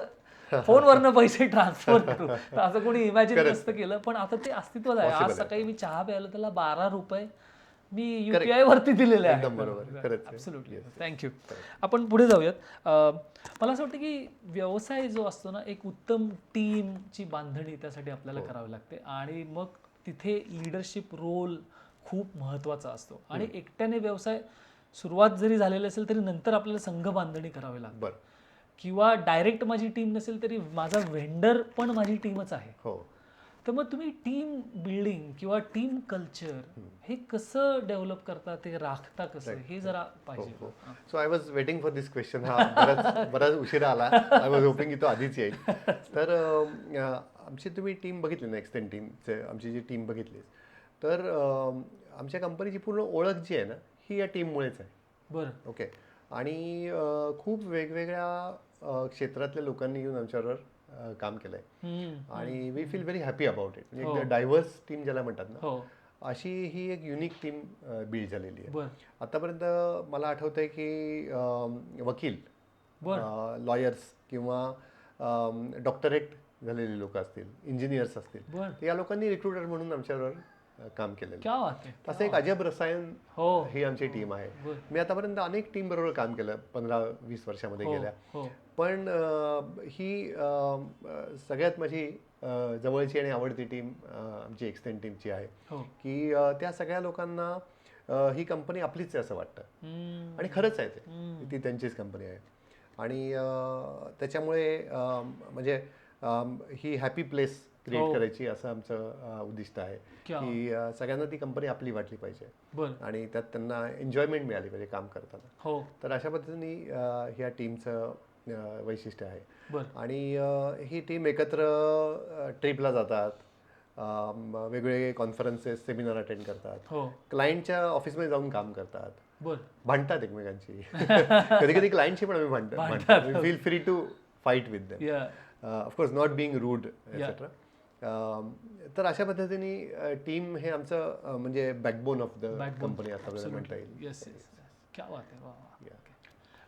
फोनवरनं पैसे ट्रान्सफर करू, तर असं कोणी इमॅजिन नसतं केलं. पण आता ते अस्तित्वात आहे. आज Possible आहे. सकाळी मी चहा प्यायला त्याला ₹12 मी Correct. UPI वरती दिलेले आहे. एकदम बरोबर आहे. खरंच आहे. ऍब्सोल्युटली. Yes, yes. थँक्यू. आपण पुढे जाऊयात. मला असं वाटतं की व्यवसाय जो असतो ना, एक उत्तम टीमची बांधणी त्यासाठी आपल्याला करावी लागते आणि मग तिथे लिडरशिप रोल खूप महत्त्वाचा असतो. आणि एकट्याने व्यवसाय सुरुवात जरी झालेली असेल तरी नंतर आपल्याला संघ बांधणी करावी लागते. बरं. किंवा डायरेक्ट माझी टीम नसेल तरी माझा व्हेंडर पण माझी टीमच आहे. हो. तर मग तुम्ही टीम बिल्डिंग किंवा टीम कल्चर हे कसं डेव्हलप करता, ते राखता कसं, हे जरा पाहिजे. So I was waiting for this question. हा बराच उशिरा आला. आय वॉज होपिंग की तो आधीच येईल. तर आमची तुम्ही टीम बघितली ना, एक्सटेंड टीमचे आमची जी टीम बघितली तर आमच्या कंपनीची पूर्ण ओळख जी आहे ना ही या टीममुळेच आहे. बरं. ओके. आणि खूप वेगवेगळ्या क्षेत्रातल्या लोकांनी येऊन आमच्याबरोबर काम केलंय आणि we feel very happy about it. म्हणजे डायव्हर्स टीम ज्याला म्हणतात ना, हो. अशी ही एक युनिक टीम बिल्ड झालेली आहे. बरं. आतापर्यंत मला आठवतंय की वकील, लॉयर्स किंवा डॉक्टरेट झालेली लोक असतील, इंजिनियर्स असतील, बरं. तर या लोकांनी रिक्रुटर म्हणून आमच्याबरोबर काम केलेलं. क्या बात आहे. असं एक अजब रसायन हो. ही आमची टीम आहे. बरं. मी आतापर्यंत अनेक टीम बरोबर काम केलं 15-20 वर्षामध्ये हो. गेल्या. हो. पण ही सगळ्यात माझी जवळची आणि आवडती टीम आमची एक्सटेंड टीमची आहे. हो. की त्या सगळ्या लोकांना ही कंपनी आपलीच आहे असं वाटतं आणि खरंच आहे ते. ती त्यांचीच कंपनी आहे आणि त्याच्यामुळे म्हणजे ही हॅपी प्लेस क्रिएट करायची असं आमचं उद्दिष्ट आहे की सगळ्यांना ती कंपनी आपली वाटली पाहिजे. बरं. आणि त्यात त्यांना एन्जॉयमेंट मिळाली पाहिजे काम करताना. हो. तर अशा पद्धतीने ह्या टीमचं वैशिष्ट्य आहे. बरं. आणि ही टीम एकत्र ट्रिपला जातात, वेगवेगळे कॉन्फरन्सेस, सेमिनार अटेंड करतात, हो. क्लायंटच्या ऑफिसमध्ये जाऊन काम करतात, बरं. भांडतात एकमेकांची. कधी कधी क्लायंटशी पण आम्ही भांडतो. Feel free to fight with them. Of course not being rude etcetera. तर अशा पद्धतीने टीम हे आमचं म्हणजे बॅकबोन ऑफ द कंपनी असं म्हणता येईल. Yes yes. क्या बात आहे. वा वा.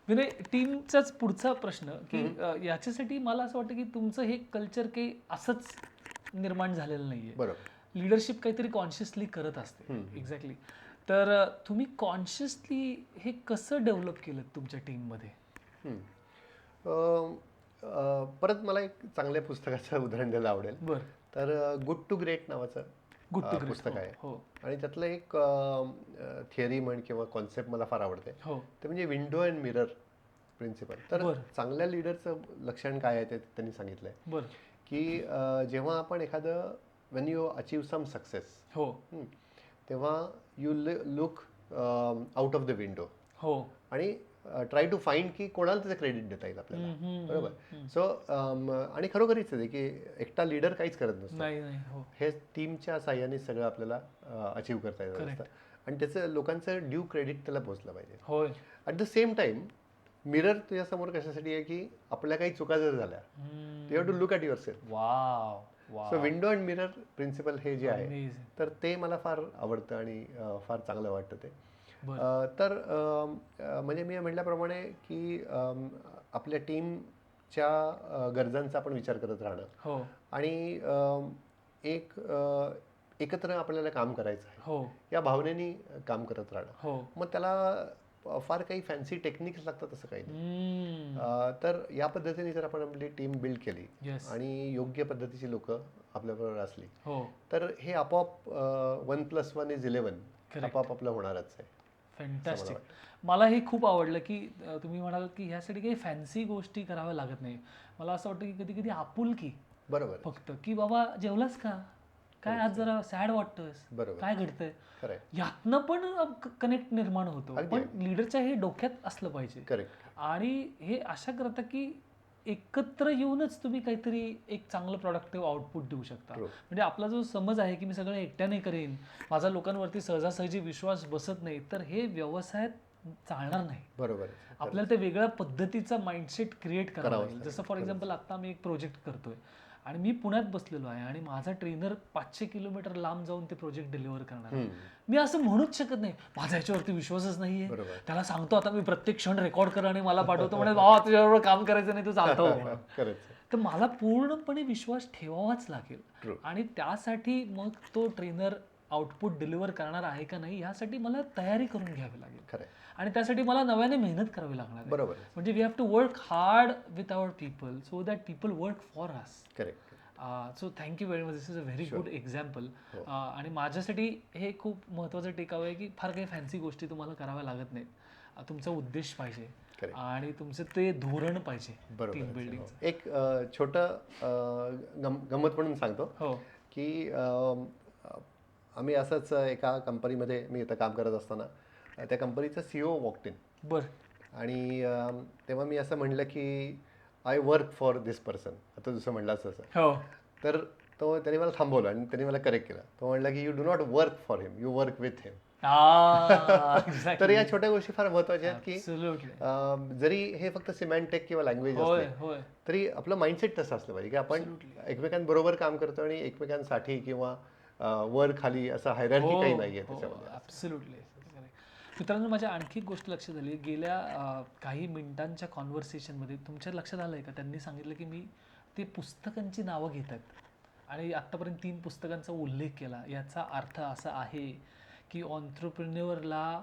विनय, टीमचाच पुढचा प्रश्न की याच्यासाठी मला असं वाटतं की तुमचं हे कल्चर काही असंच निर्माण झालेलं नाहीये. बरोबर. लिडरशिप काहीतरी कॉन्शियसली करत असते. एक्झॅक्टली. तर तुम्ही कॉन्शियसली हे कसं डेव्हलप केलं तुमच्या टीममध्ये? परत मला एक चांगल्या पुस्तकाचं उदाहरण द्यायला आवडेल. बरं. तर गुड टू ग्रेट नावाचं पुस्तक आहे. हो. आणि त्यातलं एक थिअरी म्हण किंवा कॉन्सेप्ट मला फार आवडते. हो. ते म्हणजे विंडो अँड मिरर प्रिन्सिपल. तर चांगल्या लिडरचं लक्षण काय आहे ते त्यांनी सांगितलंय. बरं. की जेव्हा आपण एखादं when you achieve some success, हो, तेव्हा you look out of the window. हो. आणि ट्राय टू फाइंड की कोणाला त्याचं क्रेडिट देता येईल आपल्याला. बरोबर. सो आणि खरोखरीच आहे की एकटा लीडर काहीच करत नसतो. हे टीमच्या साह्याने सगळं आपल्याला अचीव करता येत असतं आणि त्याचं लोकांचं ड्यू क्रेडिट त्याला पोहोचलं पाहिजे. At the same time mirror तुझ्यासमोर कशासाठी आहे की आपल्या काही चुका जर झाल्या, you have to look at your self. So window and mirror principle हे जे आहे तर ते मला फार आवडतं आणि फार चांगलं वाटतं ते. तर म्हणजे मी म्हटल्याप्रमाणे की आपल्या टीमच्या गरजांचा आपण विचार करत राहणं आणि एकत्र आपल्याला काम करायचं आहे या भावनेने काम करत राहणं. मग त्याला फार काही फॅन्सी टेक्निक्स लागतात असं काही नाही. तर या पद्धतीने जर आपण आपली टीम बिल्ड केली आणि योग्य पद्धतीची लोक आपल्याबरोबर असली तर हे आपोआप 1+1=11 आपोआप आपलं होणारच आहे. फॅन्टॅस्टिक. मला हे खूप आवडलं की तुम्ही म्हणाल की ह्यासाठी काही फॅन्सी गोष्टी कराव्या लागत नाही. मला असं वाटतं की कधी कधी आपुलकी बरोबर फक्त की बाबा जेवलास का, काय आज जरा सॅड वाटतोस, काय घडतंय, यातनं पण कनेक्ट निर्माण होतो. पण लिडरच्या हे डोक्यात असलं पाहिजे. आणि हे अशा करता की एकत्र येऊनच तुम्ही काहीतरी एक चांगलं प्रोडक्टिव्ह आउटपुट देऊ शकता. म्हणजे आपला जो समज आहे की मी सगळं एकट्याने करेन, माझा लोकांवरती सहजासहजी विश्वास बसत नाही, तर हे व्यवसायात चालणार नाही. बरोबर. आपल्याला ते वेगळ्या पद्धतीचा माइंडसेट क्रिएट करावा लागेल. जसं फॉर एक्झाम्पल आता आम्ही एक प्रोजेक्ट करतोय आणि मी पुण्यात बसलेलो आहे आणि माझा ट्रेनर 500 किलोमीटर लांब जाऊन ते प्रोजेक्ट डिलिव्हर करणार आहे. मी असं म्हणूच शकत नाही माझा याच्यावरती विश्वासच नाहीये. त्याला सांगतो आता मी प्रत्येक क्षण रेकॉर्ड कर आणि मला पाठवतो म्हणजे बाबा तुझ्याबरोबर काम करायचं नाही, तू चालतो. तर मला पूर्णपणे विश्वास ठेवावाच लागेल आणि त्यासाठी मग तो ट्रेनर आउटपुट डिलिव्हर करणार आहे का नाही यासाठी मला तयारी करून घ्यावी लागेल आणि त्यासाठी मला नव्याने मेहनत करावी लागणार आहे. बरोबर. म्हणजे we have to work hard with our people so that people work for us. So thank you very much. This is a very good example. आणि माझ्यासाठी हे खूप महत्त्वाचं टेकअवे आहे की फार काही फॅन्सी गोष्टी तुम्हाला कराव्या लागत नाहीत. तुमचा उद्देश पाहिजे आणि तुमचं ते धोरण पाहिजे टीम बिल्डिंग. एक छोटं गंमत म्हणून सांगतो की आम्ही असंच एका कंपनीमध्ये मी इथं काम करत असताना त्या कंपनीचा CEO वॉकड इन. बरं. आणि तेव्हा मी असं म्हणलं की I work for this person. आता जसं म्हणलं तसं. तर त्यांनी मला थांबवलं आणि त्यांनी मला करेक्ट केलं. तो म्हणला की you do not work for him, you work with him. तर या छोट्या गोष्टी फार महत्वाच्या आहेत की जरी हे फक्त सिमॅन्टिक किंवा लँग्वेज असले तरी आपलं माइंडसेट तसं असलं पाहिजे की आपण एकमेकांबरोबर काम करतो आणि एकमेकांसाठी किंवा वर खाली असं हायरार्की काही नाहीये त्याच्यामध्ये. ॲब्सोल्युटली. मित्रांनो, माझ्या आणखी एक गोष्ट लक्षात आली. गेल्या काही मिनिटांच्या कॉन्व्हर्सेशनमध्ये तुमच्या लक्षात आलं आहे का, त्यांनी सांगितलं की मी ते पुस्तकांची नावं घेत आहेत आणि आत्तापर्यंत 3 पुस्तकांचा उल्लेख केला. याचा अर्थ असा आहे की ऑन्ट्रप्रेन्युअरला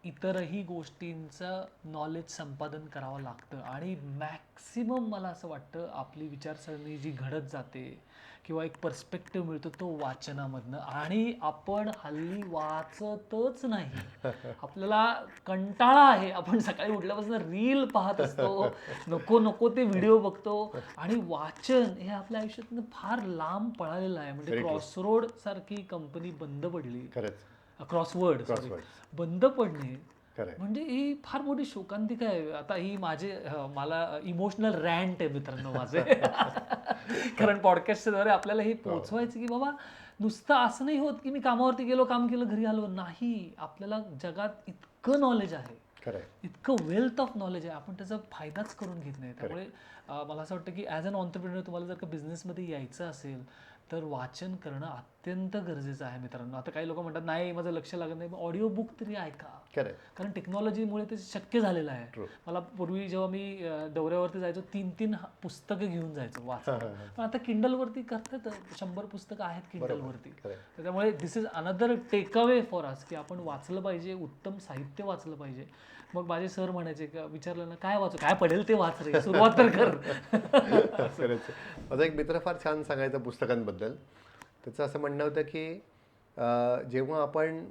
इतरही गोष्टींचं नॉलेज संपादन करावं लागतं आणि मॅक्सिमम मला असं वाटतं आपली विचारसरणी जी घडत जाते किंवा एक पर्स्पेक्टिव्ह मिळतो तो वाचनामधनं. आणि आपण हल्ली वाचतच नाही. आपल्याला कंटाळा आहे. आपण सकाळी उठल्यापासून रील पाहत असतो, नको नको ते व्हिडिओ बघतो आणि वाचन हे आपल्या आयुष्यातनं फार लांब पळालेलं आहे. म्हणजे क्रॉसरोड सारखी कंपनी बंद पडली. क्रॉसवर्ड बंद पडणे म्हणजे ही फार मोठी शोकांतिका आहे. आता ही मला इमोशनल रॅन्ट आहे मित्रांनो माझे. कारण पॉडकास्टच्या द्वारे आपल्याला हे पोहोचवायचं की बाबा नुसतं असं नाही होत की मी कामावरती गेलो, काम केलं, घरी आलो. नाही, आपल्याला जगात इतकं नॉलेज आहे, इतकं वेल्थ ऑफ नॉलेज आहे, आपण त्याचा फायदाच करून घेत नाही. त्यामुळे मला असं वाटतं की ॲज अन ऑन्टरप्रेन्युअर तुम्हाला जर का बिझनेसमध्ये यायचं असेल तर वाचन करणं अत्यंत गरजेचं आहे मित्रांनो. आता काही लोक म्हणतात नाही माझं लक्ष लागत नाही, ऑडिओ बुक तरी ऐका. कारण टेक्नॉलॉजीमुळे ते शक्य झालेलं आहे. मला पूर्वी जेव्हा मी दौऱ्यावरती जायचो 3-3 पुस्तकं घेऊन जायचो वाचायला. पण आता किंडलवरती करतात, 100 पुस्तकं आहेत किंडलवरती. त्यामुळे this is another takeaway for us की आपण वाचलं पाहिजे, उत्तम साहित्य वाचलं पाहिजे. मग माझे सर म्हणायचे का, विचारलं ना काय वाचू, काय पडेल ते वाच रे, सुरुवात तर कर. माझा एक मित्र फार छान सांगायचा पुस्तकांबद्दल. त्याचं असं म्हणणं होतं की जेव्हा आपण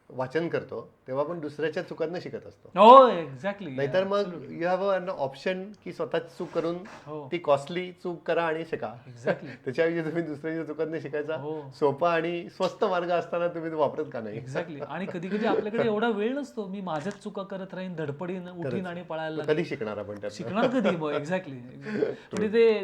वाचन करतो तेव्हा आपण दुसऱ्याच्या चुकांना शिकत असतो. हो, एक्झॅक्टली. नाहीतर मग यू हॅव अन ऑप्शन की स्वतःच चूक करून ती कॉस्टली चूक करा आणि शिका. एक्झॅक्टली. त्याच्याऐवजी तुम्ही दुसऱ्याच्या चुकांना शिकायचा सोपा आणि स्वस्त मार्ग असताना तुम्ही वापरत का नाही? एक्झॅक्टली. आणि कधी कधी आपल्याकडे एवढा वेळ नसतो, मी माझ्याच चुका करत राहीन, धडपडीन उठीन आणि पळायला. कधी शिकणार आपण? शिकणार कधी मग? एक्झॅक्टली. म्हणजे ते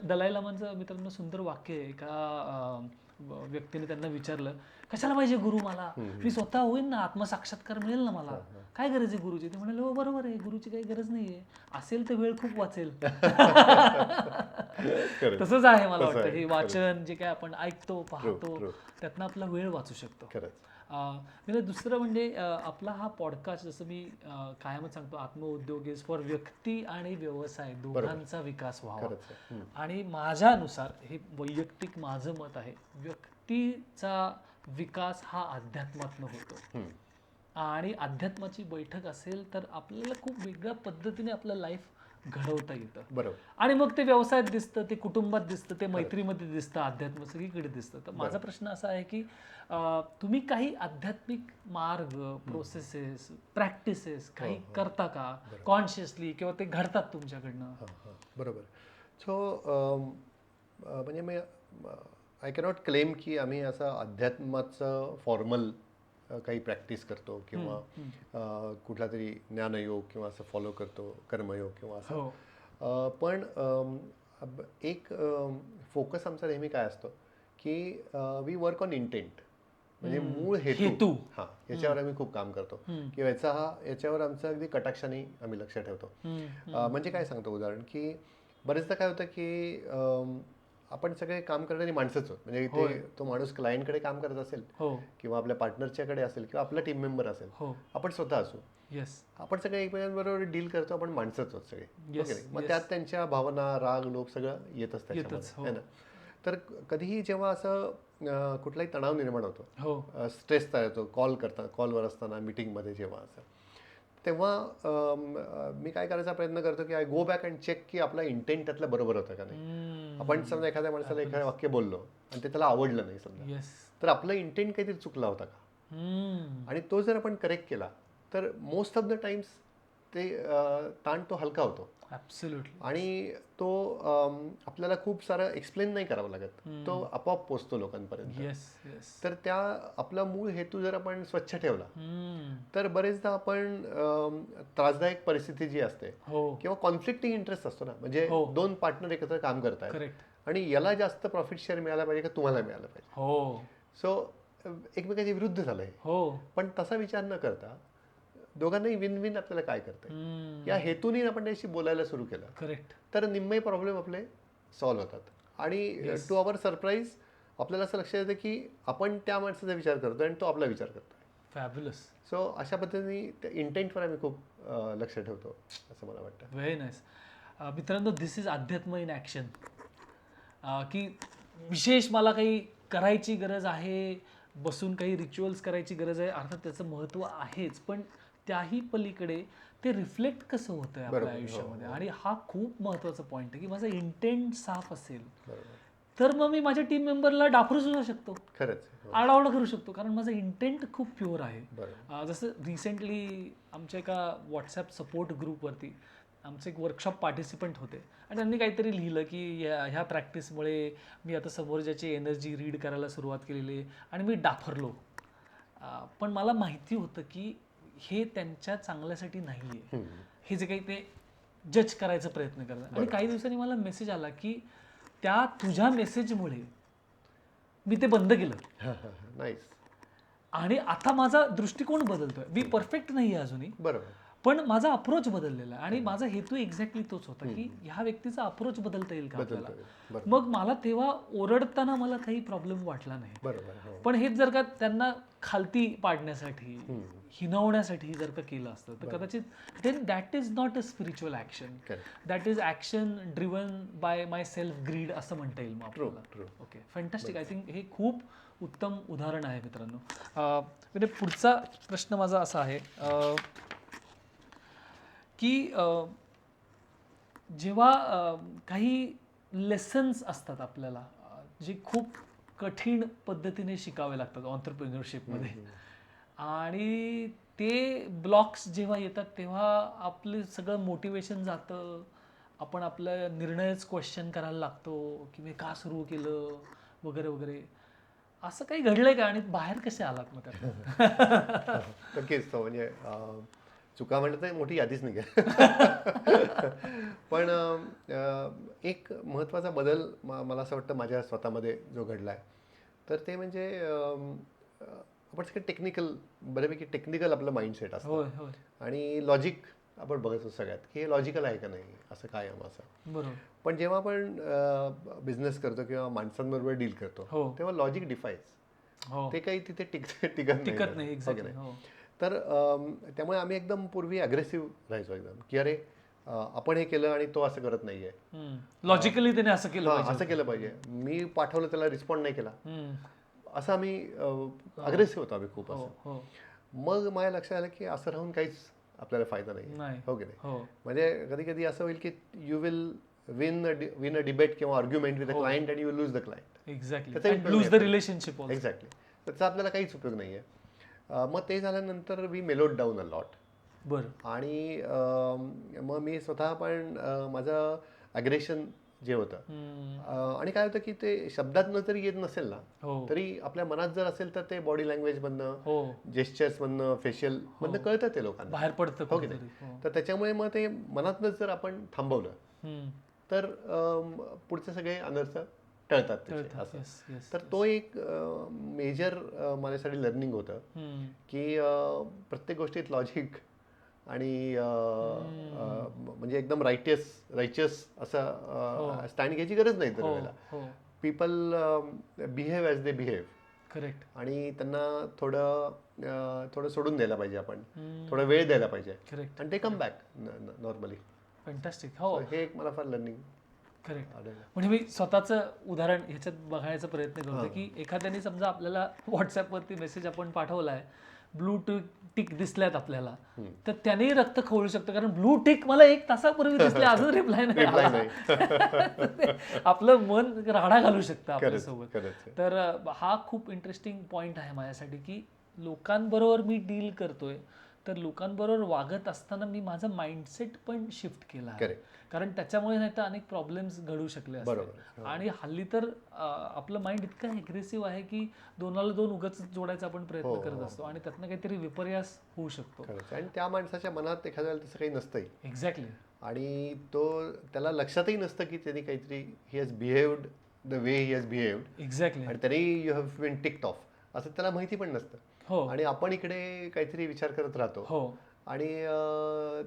दलाई लामांचं मित्रांनो सुंदर वाक्य आहे. एका व्यक्तीने त्यांना विचारलं कशाला पाहिजे गुरु मला, मी स्वतः होईन ना, आत्मसाक्षात्कार मिळेल ना मला, काय गरज आहे गुरुची? ते म्हणाले हो बरोबर आहे, गुरुची काही गरज नाहीये, असेल तर वेळ खूप वाचेल. तसंच आहे मला वाटतं. हे वाचन जे काय आपण ऐकतो पाहतो त्यातनं आपला वेळ वाचू शकतो. म्हणजे दुसरं म्हणजे आपला हा पॉडकास्ट, जसं मी कायमच सांगतो, आत्मउद्योग इज फॉर व्यक्ती आणि व्यवसाय दोघांचा विकास व्हावा. आणि माझ्यानुसार हे वैयक्तिक माझं मत आहे, व्यक्तीचा विकास हा अध्यात्मातनं होतो. आणि अध्यात्माची बैठक असेल तर आपल्याला खूप वेगळ्या पद्धतीने आपलं लाईफ घडवता येतं. बरोबर. आणि मग ते व्यवसायात दिसतं, ते कुटुंबात दिसतं, ते मैत्रीमध्ये दिसतं, अध्यात्म सगळीकडे दिसतं. तर माझा प्रश्न असा आहे की तुम्ही काही आध्यात्मिक मार्ग, प्रोसेसेस, प्रॅक्टिसेस काही करता का कॉन्शियसली, किंवा ते घडतात तुमच्याकडनं? बरोबर. सो म्हणजे मी आय कॅनॉट क्लेम की आम्ही असं अध्यात्माचं फॉर्मल काही प्रॅक्टिस करतो किंवा कुठला तरी ज्ञानयोग किंवा असं फॉलो करतो, कर्मयोग किंवा असं. पण एक फोकस आमचा नेहमी काय असतो की वी वर्क ऑन इंटेंट, म्हणजे मूळ हेतू हा याच्यावर आम्ही खूप काम करतो किंवा याच्यावर आमचं अगदी कटाक्षाने आम्ही लक्ष ठेवतो. म्हणजे काय सांगतो उदाहरण की बरेचदा काय होतं की आपण सगळे काम करणारी माणसंच आहोत, म्हणजे इथे तो माणूस क्लायंटकडे काम करत असेल किंवा आपल्या पार्टनरच्याकडे असेल किंवा आपला टीम मेंबर असेल, आपण स्वतः असू, आपण सगळे एकमेकांबरोबर डील करतो, आपण माणसंच आहोत सगळे, हो की नाही? मग त्यात त्यांच्या भावना, राग, लोभ सगळं येतच त्याच्यामध्ये, है ना. तर कधीही जेव्हा असं कुठलाही तणाव निर्माण होतो, स्ट्रेस तयार होतो, कॉलवर असताना, मीटिंगमध्ये जेव्हा असं, तेव्हा मी काय करायचा प्रयत्न करतो की I go back and check की आपला इंटेंट त्यातला बरोबर होता का नाही. आपण समजा एखाद्या माणसाला एखादं वाक्य बोललो आणि ते त्याला आवडलं नाही समजा, तर आपलं इंटेंट काहीतरी चुकला होता का, आणि तो जर आपण करेक्ट केला तर मोस्ट ऑफ द टाइम्स ते ताण तो हलका होतो. आणि तो आपल्याला खूप सारं एक्सप्लेन नाही करावं लागत, तो आपोआप पोचतो लोकांपर्यंत. तर त्या आपला मूळ हेतू जर आपण स्वच्छ ठेवला तर बरेचदा आपण त्रासदायक परिस्थिती जी असते किंवा कॉन्फ्लिक्टिंग इंटरेस्ट असतो ना, म्हणजे दोन पार्टनर एकत्र काम करतायत आणि याला जास्त प्रॉफिट शेअर मिळाला पाहिजे का तुम्हाला मिळालं पाहिजे, सो एकमेकांच्या विरुद्ध झालंय. पण तसा विचार न करता दोघांनाही विन विन आपल्याला काय करतंय या हेतूने आपण त्याशी बोलायला सुरू केलं तर निम्मे प्रॉब्लेम आपले सॉल्व्ह होतात. आणि टू आवर सरप्राईज आपल्याला असं लक्षात येतं की आपण त्या माणसाचा विचार करतोय आणि तो आपला विचार करतोय. फॅब्युलस. सो अशा पद्धतीने त्या इंटेंटवर आम्ही खूप लक्ष ठेवतो असं मला वाटतं. Very nice. मित्रांनो, दिस इज अध्यात्म इन ॲक्शन. की विशेष मला काही करायची गरज आहे, बसून काही रिच्युअल्स करायची गरज आहे, अर्थात त्याचं महत्त्व आहेच, पण त्याही पलीकडे ते रिफ्लेक्ट कसं होतंय आपल्या आयुष्यामध्ये. आणि हा खूप महत्त्वाचा पॉईंट आहे की माझा इंटेंट साफ असेल तर मग मी माझ्या टीम मेंबरला डाफरू सुद्धा शकतो, खरंच आडावडा करू शकतो, कारण माझा इंटेंट खूप प्युअर आहे. जसं रिसेंटली आमच्या एका व्हॉट्सॲप सपोर्ट ग्रुपवरती आमचे एक वर्कशॉप पार्टिसिपंट होते आणि त्यांनी काहीतरी लिहिलं की ह्या प्रॅक्टिसमुळे मी आता समोरच्याची एनर्जी रीड करायला सुरुवात केलेली आहे आणि मी डाफरलो. पण मला माहिती होतं की हे त्यांच्या चांगल्यासाठी नाही आहे, हे जे काही ते जज करायचा प्रयत्न करतात. आणि काही दिवसांनी मला मेसेज आला की त्या तुझ्या मेसेजमुळे मी ते बंद केलं. नाईस. आणि आता माझा दृष्टिकोन बदलतोय. मी परफेक्ट नाही आहे अजूनही, बरोबर, पण माझा अप्रोच बदललेला आहे. आणि माझा हेतू एक्झॅक्टली तोच होता की ह्या व्यक्तीचा अप्रोच बदलता येईल का आपल्याला. मग मला तेव्हा ओरडताना मला काही प्रॉब्लेम वाटला नाही. बरोबर. पण हेच जर का त्यांना खालती पाडण्यासाठी, हिनवण्यासाठी जर का केलं असतं तर कदाचित then that is not a spiritual action, that is action driven by my self greed असं म्हणता येईल मग आपल्याला. Okay, fantastic. आय थिंक हे खूप उत्तम उदाहरण आहे मित्रांनो. म्हणजे पुढचा प्रश्न माझा असा आहे की जेव्हा काही लेसन्स असतात आपल्याला जे खूप कठीण पद्धतीने शिकावे लागतात ऑन्टरप्रिन्युअरशिपमध्ये, आणि ते ब्लॉक्स जेव्हा येतात तेव्हा आपलं सगळं मोटिवेशन जातं, आपण आपला निर्णयच क्वेश्चन करायला लागतो की मी का सुरू केलं वगैरे वगैरे. असं काही घडलंय का आणि बाहेर कसे आलात मग त्यात? नक्कीच. तो म्हणजे चुका म्हणलं तर मोठी यादीच निघेल. पण एक महत्त्वाचा बदल मला असं वाटतं माझ्या स्वतःमध्ये जो घडला आहे तर ते म्हणजे आपण सगळं टेक्निकल, बऱ्यापैकी टेक्निकल आपलं माइंडसेट असतं आणि लॉजिक आपण बघतो सगळ्यात की हे लॉजिकल आहे का नाही, असं काय असं. बरोबर. पण जेव्हा आपण बिझनेस करतो किंवा माणसांबरोबर डील करतो तेव्हा लॉजिक डिफाईज, ते काही तिथे टिकत नाही. तर त्यामुळे आम्ही एकदम पूर्वी अग्रेसिव्ह राहायचो एकदम की अरे आपण हे केलं आणि तो असं करत नाहीये, लॉजिकली त्याने असं केलं पाहिजे, मी पाठवलं त्याला रिस्पॉन्ड नाही केला, असं आम्ही अग्रेसिव्ह होतो आम्ही खूप असं. मग माझ्या लक्षात आलं की असं राहून काहीच आपल्याला फायदा नाही, हो की नाही. म्हणजे कधी कधी असं होईल की you will win a debate किंवा argument with a client and you will lose the client. Exactly, lose the relationship. Exactly. त्याचा आपल्याला काहीच उपयोग नाहीये. मग ते झाल्यानंतर we mellowed down a lot. बरं. आणि मग मी स्वतः पण माझं अग्रेशन जे होतं, आणि काय होतं की ते शब्दातनं जरी येत नसेल ना तरी आपल्या मनात जर असेल तर ते बॉडी लँग्वेज मधनं, जेस्चर्स मधनं, फेशियल मधनं कळतं ते लोकांना, बाहेर पडतं, हो की नाही. तर त्याच्यामुळे मग ते मनातनंच जर आपण थांबवलं तर पुढचे सगळे अनर्थ टळतात त्याचे, असं. तर तो एक मेजर माझ्यासाठी लर्निंग होतं की प्रत्येक गोष्टीत लॉजिक आणि म्हणजे एकदम रायचियस असं स्टँड घ्यायची गरज नाही दरवेळेला. People behave as they behave. Correct. आणि त्यांना थोडं सोडून द्यायला पाहिजे आपण, थोडा वेळ द्यायला पाहिजे. करेक्ट. आणि ते कम बॅक नॉर्मली. फॅन्टास्टिक. हो, हे एक मला फार लर्निंग. करेक्ट. म्हणजे मी स्वतःचं उदाहरण ह्याच्यात बघायचा प्रयत्न करतो की एखाद्याने समजा आपल्याला व्हॉट्सअपवरती मेसेज आपण पाठवलाय, ब्लू टिक दिसल्यात आपल्याला, तर त्यानेही रक्त खवळू शकतं, कारण ब्लू टिक मला 1 तासापूर्वी दिसले, अजून रिप्लाय नाही. आपलं मन राडा घालू शकतं आपल्यासोबत. तर हा खूप इंटरेस्टिंग पॉइंट आहे माझ्यासाठी की लोकांबरोबर मी डील करतोय, तर लोकांबरोबर वागत असताना मी माझं माइंडसेट पण शिफ्ट केला आहे, कारण त्याच्यामुळे नाही तर अनेक प्रॉब्लेम्स घडू शकले असते. आणि हल्ली तर आपलं माइंड इतकं ॲग्रेसिव्ह आहे की 2ला 2 उगाच जोडायचा आपण प्रयत्न करत असतो आणि त्यातनं काहीतरी विपर्यास होऊ शकतो. आणि त्या माणसाच्या मनात एखाद्या वेळेला तसं काही नसतंही. एक्झॅक्टली. आणि त्याला लक्षातही नसतं की त्यांनी काहीतरी he has behaved the way he has behaved. Exactly. आणि तरी you have been ticked off असं त्याला माहिती पण नसतं. आणि आपण इकडे काहीतरी विचार करत राहतो आणि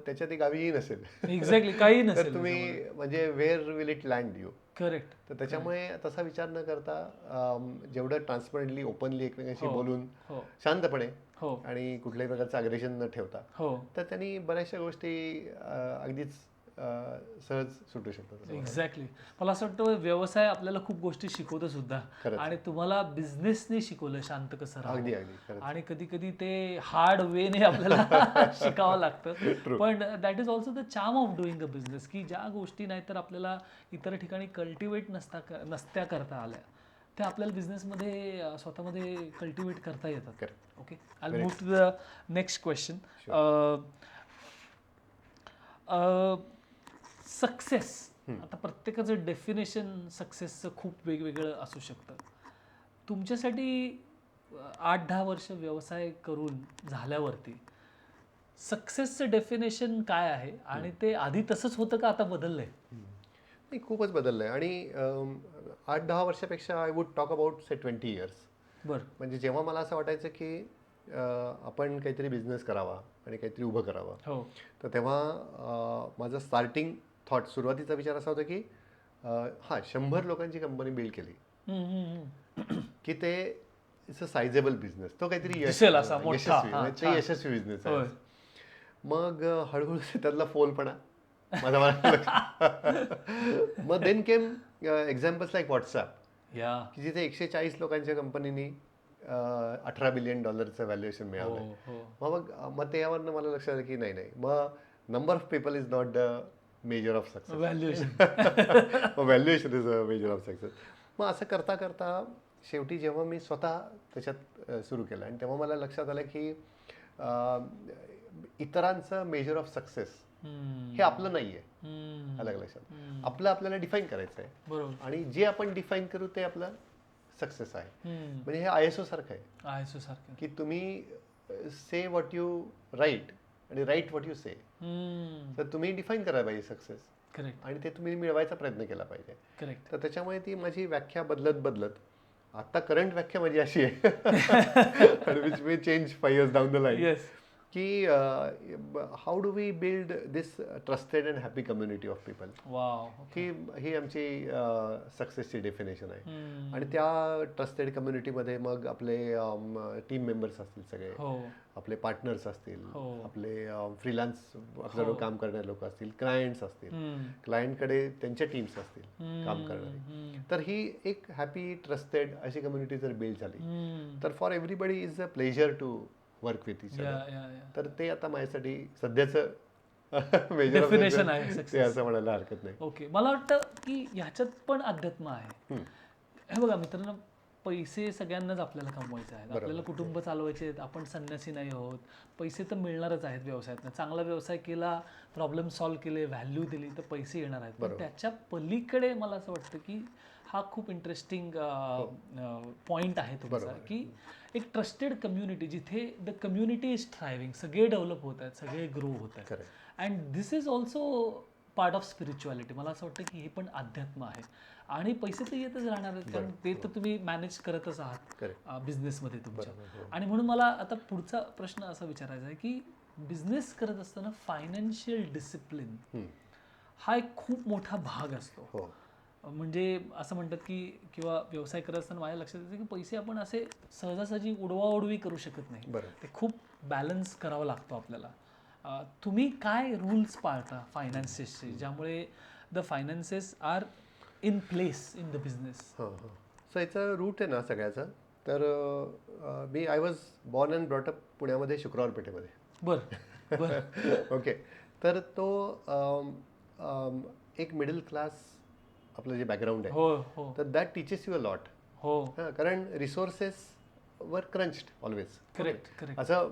त्याच्या ते गावीही नसेल. एक्झॅक्टली, काही नसेल. तर तुम्ही म्हणजे where will it land you. Correct. तर त्याच्यामुळे तसा विचार न करता जेवढं ट्रान्सपरंटली ओपनली एकमेकांशी बोलून शांतपणे आणि कुठल्याही प्रकारचं अग्रेशन न ठेवता, तर त्यांनी बऱ्याचशा गोष्टी अगदीच सहज सुटू शकतात. एक्झॅक्टली. मला असं वाटतं व्यवसाय आपल्याला खूप गोष्टी शिकवतो सुद्धा, आणि तुम्हाला बिझनेसने शिकवलं शांत कसं राहावं, आणि कधी कधी ते हार्ड वेने आपल्याला शिकावं लागतं. पण that is also the charm of doing a business, की ज्या गोष्टी नाही तर आपल्याला इतर ठिकाणी कल्टिवेट नसत्या करता आल्या, त्या आपल्याला बिझनेसमध्ये स्वतःमध्ये कल्टिवेट करता येतात. Okay, I will move to the next question. Success. आता प्रत्येकाचं डेफिनेशन सक्सेसचं खूप वेगवेगळं असू शकतं. तुमच्यासाठी 8-10 वर्ष व्यवसाय करून झाल्यावरती सक्सेसचं डेफिनेशन काय आहे, आणि ते आधी तसंच होतं का आता बदललंय? नाही, खूपच बदललंय. आणि 8-10 वर्षापेक्षा I would talk about 20 years. बरं. म्हणजे जेव्हा मला असं वाटायचं की आपण काहीतरी बिझनेस करावा आणि काहीतरी उभं करावं, तर तेव्हा माझं स्टार्टिंग थॉट, सुरुवातीचा विचार असा होता की 100 लोकांची कंपनी बिल्ड केली की ते इट्स अ सायझेबल बिझनेस, तो काहीतरी यशस्वी बिझनेस आहे. मग हळूहळू त्यातला फोलपणा माझा मग then came examples like WhatsApp, की जिथे 140 लोकांच्या कंपनीनी $18 बिलियन व्हॅल्युएशन मिळालं. मग त्यावरनं मला लक्षात आलं की नाही, मग number of people is not the measure of success, valuation is a measure of success. मग असं करता करता शेवटी जेव्हा मी स्वतः त्याच्यात सुरू केलं, आणि तेव्हा मला लक्षात आलं की इतरांचं मेजर ऑफ सक्सेस हे आपलं नाहीये. अलग लक्षात, आपलं आपल्याला डिफाईन करायचं आहे, आणि जे आपण डिफाईन करू ते आपलं सक्सेस आहे. म्हणजे हे ISO सारखं आहे की तुम्ही से व्हॉट यू राईट आणि राईट व्हॉट यू से. तर तुम्ही डिफाईन करायला पाहिजे सक्सेस, आणि ते तुम्ही मिळवायचा प्रयत्न केला पाहिजे. तर त्याच्यामुळे ती माझी व्याख्या बदलत आता करंट व्याख्या माझी अशी आहे which may change 5 years down the line, की how do we build this trusted and happy community of people. ही आमची सक्सेसची डेफिनेशन आहे. आणि त्या ट्रस्टेड कम्युनिटीमध्ये मग आपले टीम मेंबर्स असतील, सगळे आपले पार्टनर्स असतील, आपले फ्रीलान्स आपल्याबरोबर काम करणारे लोक असतील, क्लायंट्स असतील, क्लायंटकडे त्यांच्या टीम्स असतील काम करणारे. तर ही एक हॅपी ट्रस्टेड अशी कम्युनिटी जर बिल्ड झाली, तर for everybody is a pleasure to work with each other. तर ते आता माझ्यासाठी सध्याचं डेफिनेशन आहे ते असं म्हणायला हरकत नाही. ओके, मला वाटतं की ह्याच्यात पण अध्यात्म आहे. हे बघा मित्रांनो, पैसे सगळ्यांनाच आपल्याला कमवायचे आहेत, आपल्याला कुटुंब चालवायचे आहेत, आपण संन्यासी नाही आहोत. पैसे तर मिळणारच आहेत व्यवसायातनं. चांगला व्यवसाय केला, प्रॉब्लेम सॉल्व्ह केले, व्हॅल्यू दिली, तर पैसे येणार आहेत. पण त्याच्या पलीकडे मला असं वाटतं की हा खूप इंटरेस्टिंग पॉईंट आहे तुमचा, की एक ट्रस्टेड कम्युनिटी जिथे द कम्युनिटी इज थ्रायव्हिंग, सगळे डेव्हलप होत आहेत, सगळे ग्रो होत आहेत. And this is also part of spirituality. मला असं वाटतं की हे पण अध्यात्म आहे आणि पैसे तर येतच राहणार आहेत कारण ते तर तुम्ही मॅनेज करतच आहात बिझनेसमध्ये तुमच्या. आणि म्हणून मला आता पुढचा प्रश्न असा विचारायचा आहे की बिझनेस करत असताना फायनान्शियल डिसिप्लिन हा एक खूप मोठा भाग असतो. म्हणजे असं म्हणतात की किंवा व्यवसाय करत असताना माझ्या लक्षात येतं की पैसे आपण असे सहजासहजी उडवाउडवी करू शकत नाही. ते खूप बॅलन्स करावं लागतो आपल्याला. तुम्ही काय रूल्स पाळता फायनान्सेसचे ज्यामुळे the finances are in place in the business? So याचा रूट आहे ना सगळ्याचा, तर I was born and brought up पुण्यामध्ये, शुक्रवार पेठेमध्ये. बरं. ओके. तर तो एक मिडल क्लास आपलं जे बॅकग्राऊंड आहे, तर that teaches you a lot. कारण रिसोर्सेस वर क्रंच्ड ऑलवेज. करेक्ट. असं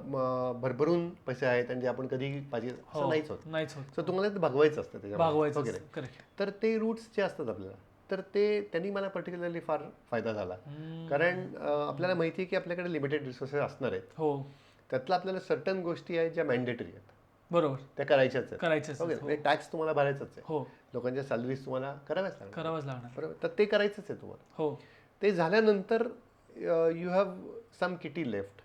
भरभरून पैसे आहेत आणि जे आपण कधी पाहिजे असं नाहीच होत. सो तुम्हाला ते भागवायचं असतं त्याच्यामध्ये वगैरे. तर ते रूट्स जे असतात आपल्याला, तर ते त्यांनी मला पर्टिक्युलरली फार फायदा झाला. कारण आपल्याला माहिती आहे की आपल्याकडे लिमिटेड रिसोर्सेस असणार आहेत. त्यातलं आपल्याला सर्टन गोष्टी आहेत ज्या मॅन्डेटरी आहेत. बरोबर. त्या करायच्याच आहेत. ओके. टॅक्स तुम्हाला भरायचंच आहे. लोकांच्या सॅलरीज तुम्हाला कराव्याच लागणार. बरोबर. तर ते करायचंच आहे तुम्हाला. ते झाल्यानंतर you have some kitty left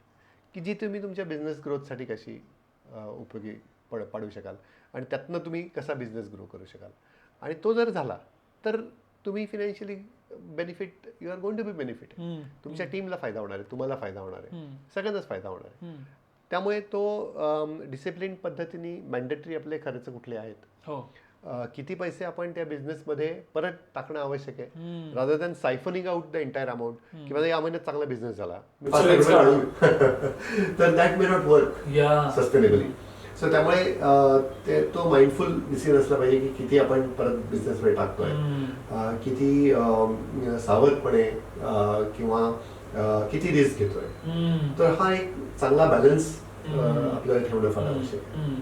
की जी तुम्ही तुमच्या बिझनेस ग्रोथसाठी कशी उपयोगी पाडू शकाल आणि त्यातनं तुम्ही कसा बिझनेस ग्रो करू शकाल. आणि तो जर झाला तर तुम्ही financially benefit, you are going to be benefit. तुमच्या टीमला फायदा होणार आहे, तुम्हाला फायदा होणार आहे, सगळ्यांनाच फायदा होणार आहे. त्यामुळे तो डिसिप्लिन पद्धतीने मॅन्डेटरी आपले खर्च कुठले आहेत, किती पैसे आपण त्या बिझनेसमध्ये परत टाकणं आवश्यक आहे, rather than siphoning out the entire amount किंवा या महिन्यात चांगला बिझनेस झाला तर that may not work sustainably. So त्यामुळे तो माइंडफुल डिसिजन असला पाहिजे की किती आपण परत बिझनेसमध्ये टाकतोय, किती सावधपणे किंवा किती रिस्क घेतोय. तर हा एक चांगला बॅलन्स आपल्याला ठेवणं फार आवश्यक आहे.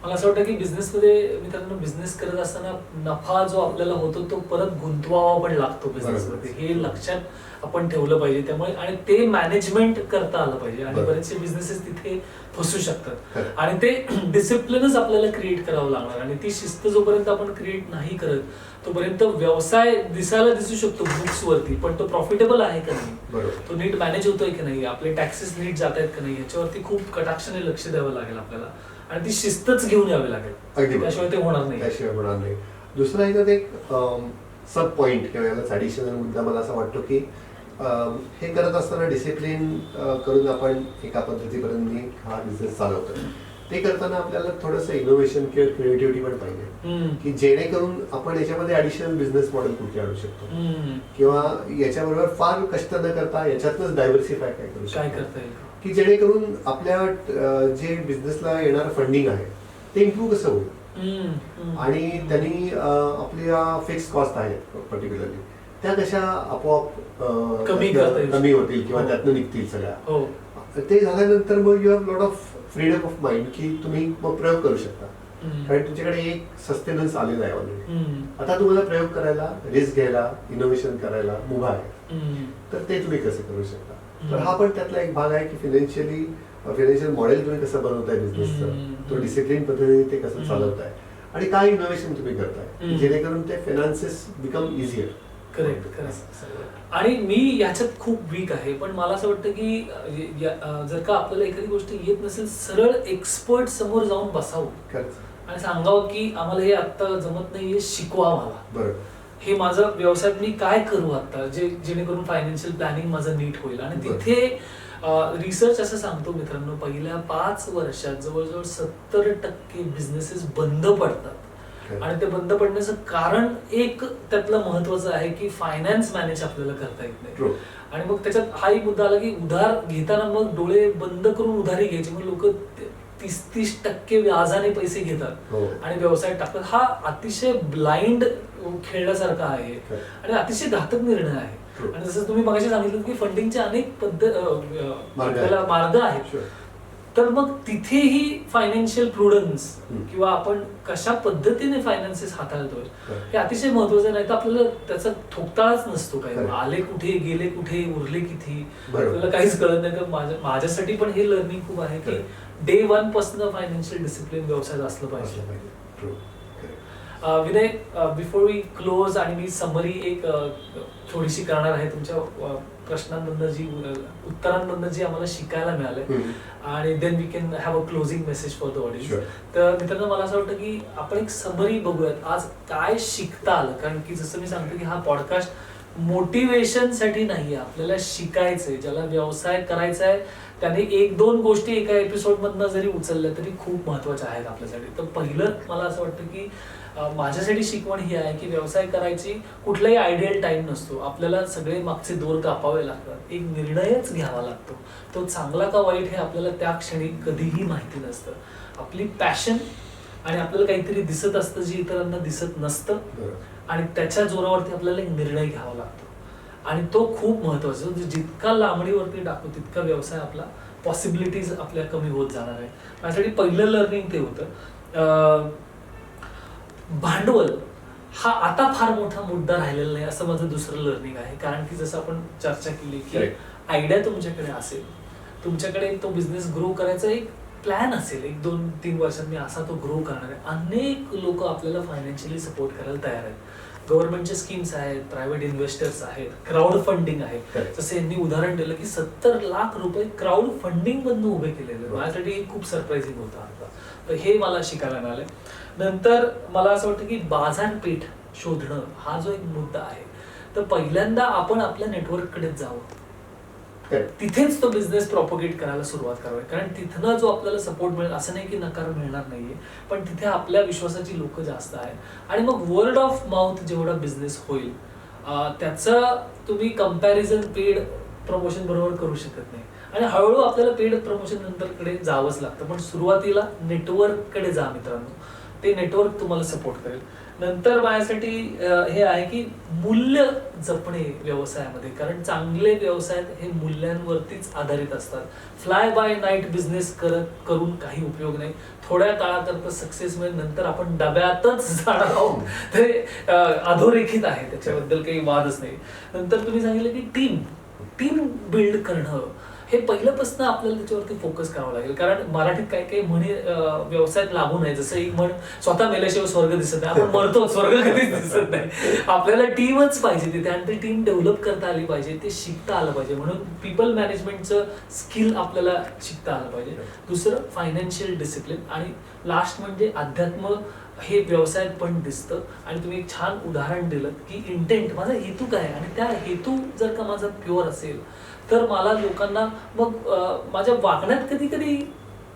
मला असं वाटतं की बिझनेसमध्ये मित्रांनो, बिझनेस करत असताना नफा जो आपल्याला होतो तो परत गुंतवावा पण लागतो बिझनेसमध्ये, हे लक्षात आपण ठेवलं पाहिजे. त्यामुळे आणि ते मॅनेजमेंट करता आलं पाहिजे. आणि बरेचसे बिझनेसेस तिथे फसू शकतात आणि ते डिसिप्लिनच आपल्याला क्रिएट करावं लागणार. आणि ती शिस्त जोपर्यंत आपण क्रिएट नाही करत तोपर्यंत व्यवसाय दिसायला दिसू शकतो बुक्स वरती, पण तो प्रॉफिटेबल आहे का नाही, तो नीट मॅनेज होतोय की नाही, आपले टॅक्सेस नीट जात आहेत का नाही, याच्यावरती खूप कटाक्षाने लक्ष द्यावं लागेल आपल्याला. आणि ती शिस्तच घेऊन यावी लागेल, त्याशिवाय ते होणार नाही. दुसरा ह्याच्यात एक सब पॉइंट किंवा याला ॲडिशनल मुद्दा मला असा वाटतो की हे करत असताना डिसिप्लिन करून आपण एका पद्धतीपर्यंत हा बिझनेस चालवतोय. ते करताना आपल्याला थोडंसं इनोव्हेशन किंवा क्रिएटिव्हिटी पण पाहिजे की जेणेकरून आपण याच्यामध्ये ॲडिशनल बिझनेस मॉडेल कुठे आणू शकतो किंवा याच्याबरोबर फार कष्ट न करता याच्यातनंच डायव्हर्सिफाय काय करू शकतो की जेणेकरून आपल्या जे बिझनेसला येणारं फंडिंग आहे ते इम्प्रूव्ह कसं होईल आणि त्यांनी आपल्या फिक्स कॉस्ट आहेत पर्टिक्युलरली त्या कशा आपोआप कमी होतील किंवा त्यातनं निघतील सगळ्या. ते झाल्यानंतर मग you have lot of freedom of mind की तुम्ही मग प्रयोग करू शकता. कारण तुमच्याकडे एक सस्टेनन्स आलेला आहे ऑलरेडी. आता तुम्हाला प्रयोग करायला, रिस्क घ्यायला, इनोव्हेशन करायला मुभा आहे. तर ते तुम्ही कसं करू शकता. तर हा पण त्यातला एक भाग आहे की फायनान्शियल मॉडेल तुम्ही कसं बनवताय बिझनेसचं, तो डिसिप्लिन पद्धतीने ते कसं चालवताय आणि काय इनोव्हेशन तुम्ही करताय जेणेकरून ते फायनान्सेस बिकम इझियर. करेक्ट. आणि मी याच्यात खूप वीक आहे, पण मला असं वाटतं की जर का आपल्याला एखादी गोष्ट येत नसेल, सरळ एक्सपर्ट समोर जाऊन बसावं आणि सांगावं की आम्हाला हे आता जमत नाहीये, शिकवा मला. हे माझा व्यवसायात मी काय करू आता जेणेकरून फायनान्शियल प्लॅनिंग माझं नीट होईल. आणि तिथे रिसर्च असं सांगतो मित्रांनो, पहिल्या 5 वर्षात जवळजवळ 70% बिझनेसेस बंद पडतात. आणि ते बंद पडण्याचं कारण एक त्यातलं महत्वाचं आहे की फायनान्स मॅनेज आपल्याला करता येत नाही. आणि मग त्याच्यात हाही मुद्दा आला की उधार घेताना मग डोळे बंद करून उधारी घ्यायची, मग लोक 30% व्याजाने पैसे घेतात आणि व्यवसायात टाकतात. हा अतिशय ब्लाइंड खेळण्यासारखा आहे आणि अतिशय घातक निर्णय आहे. आणि जसं तुम्ही मगाशी सांगितलं की फंडिंगचे अनेक मार्ग आहेत, तर मग तिथेही फायनान्शियल प्रुडन्स किंवा आपण कशा पद्धतीने फायनान्सेस हाताळतोय हे अतिशय महत्वाचं. नाही तर आपल्याला त्याचा ठोकताळच नसतो, काय आले कुठे, गेले कुठे, उरले किती, आपल्याला काहीच कळत नाही. तर माझ्यासाठी पण हे लर्निंग खूप आहे की डे 1 पासून फायनान्शियल डिसिप्लिन व्यवसायात असलं पाहिजे. विनय, बिफोर वी क्लोज आणि मी समरी एक थोडीशी करणार आहे तुमच्या प्रश्नांमधनं उत्तरांमधनं जी आम्हाला शिकायला मिळालंय, आणि then we can have a closing message for the audience. तर मित्रांनो, मला असं वाटतं की आपण एक समरी बघूयात आज काय शिकता आलं. कारण की जसं मी सांगतो की हा पॉडकास्ट मोटिवेशन साठी नाही, आपल्याला शिकायचंय. ज्याला व्यवसाय करायचा आहे त्याने 1-2 गोष्टी एका एपिसोड मधनं जरी उचलल्या तरी खूप महत्वाच्या आहेत आपल्यासाठी. तर पहिलं मला असं वाटतं की माझ्यासाठी शिकवण ही आहे की व्यवसाय करायची कुठलाही आयडियल टाइम नसतो. आपल्याला सगळे मागचे दोर कापावे लागतात, एक निर्णयच घ्यावा लागतो. तो चांगला का वाईट हे आपल्याला त्या क्षणी कधीही माहिती नसतं. आपली पॅशन आणि आपल्याला काहीतरी दिसत असतं जे इतरांना दिसत नसतं, आणि त्याच्या जोरावरती आपल्याला एक निर्णय घ्यावा लागतो, आणि तो खूप महत्वाचा. जितका लांबणीवरती टाकू तितका व्यवसाय आपला पॉसिबिलिटीज आपल्या कमी होत जाणार आहे. माझ्यासाठी पहिलं लर्निंग ते होतं. भांडवल हा आता फार मोठा मुद्दा राहिलेला नाही असं माझं दुसरं लर्निंग आहे. कारण की जसं आपण चर्चा केली की आयडिया तुमच्याकडे असेल, तुमच्याकडे तो बिझनेस ग्रो करायचा एक प्लॅन असेल, 1-2-3 वर्षांत मी असा तो ग्रो करणार आहे. अनेक लोक आपल्याला फायनान्शियली सपोर्ट करायला तयार आहेत. गव्हर्नमेंटचे स्कीम्स आहेत, प्रायव्हेट इन्व्हेस्टर्स आहेत, क्राऊड फंडिंग आहे. जसं यांनी उदाहरण दिलं की 70 लाख रुपये क्राऊड फंडिंग मधून उभे केलेले. माझ्यासाठी खूप सरप्राइझिंग होतं आता. तर हे मला शिकायला मिळालंय. नंतर मला असं वाटतं की बाजारपेठ शोधणं हा जो एक मुद्दा आहे, तर पहिल्यांदा आपण आपल्या नेटवर्ककडेच जावं, तिथेच तो बिझनेस प्रॉपगेट करायला सुरुवात करावी. कारण तिथनं जो आपल्याला सपोर्ट मिळेल, असं नाही की नकार मिळणार नाहीये, पण तिथे आपल्या विश्वासाची लोक जास्त आहेत. आणि मग वर्ड ऑफ माउथ जेवढा बिझनेस होईल त्याचं तुम्ही कम्पॅरिझन पेड प्रमोशन बरोबर करू शकत नाही. आणि हळूहळू आपल्याला पेड प्रमोशन नंतरकडे जावंच लागतं, पण सुरुवातीला नेटवर्ककडे जा मित्रांनो. ते नेटवर्क तुम्हाला सपोर्ट करेल. नंतर माझ्यासाठी हे आहे की मूल्य जपणे व्यवसायामध्ये. कारण चांगले व्यवसाय हे मूल्यांवरतीच आधारित असतात. फ्लाय बाय नाईट बिझनेस करून काही उपयोग नाही. थोड्या काळाकरता सक्सेस मिळेल, नंतर आपण डब्यातच जाणार आहोत. ते अधोरेखित आहे, त्याच्याबद्दल काही वादच नाही. नंतर तुम्ही सांगितलं की टीम बिल्ड करणं हे पहिल्यापासून आपल्याला त्याच्यावरती फोकस करावं लागेल. कारण मराठीत काही काही म्हणे व्यवसायात लागू नाही. जसं एक म्हण, स्वतः मेल्याशिवाय स्वर्ग दिसत नाही. आपण मरतो, स्वर्ग कधीच दिसत नाही. आपल्याला टीमच पाहिजे तिथे, आणि ती टीम डेव्हलप करता आली पाहिजे, ते शिकता आलं पाहिजे. म्हणून पीपल मॅनेजमेंटचं स्किल आपल्याला शिकता आलं पाहिजे. दुसरं फायनान्शियल डिसिप्लिन, आणि लास्ट म्हणजे अध्यात्म. हे व्यवसायात पण दिसतं. आणि तुम्ही एक छान उदाहरण दिलं की इंटेंट, माझा हेतू काय, आणि त्या हेतू जर का माझा प्युअर असेल तर मला लोकांना मग माझ्या वागण्यात कधी कधी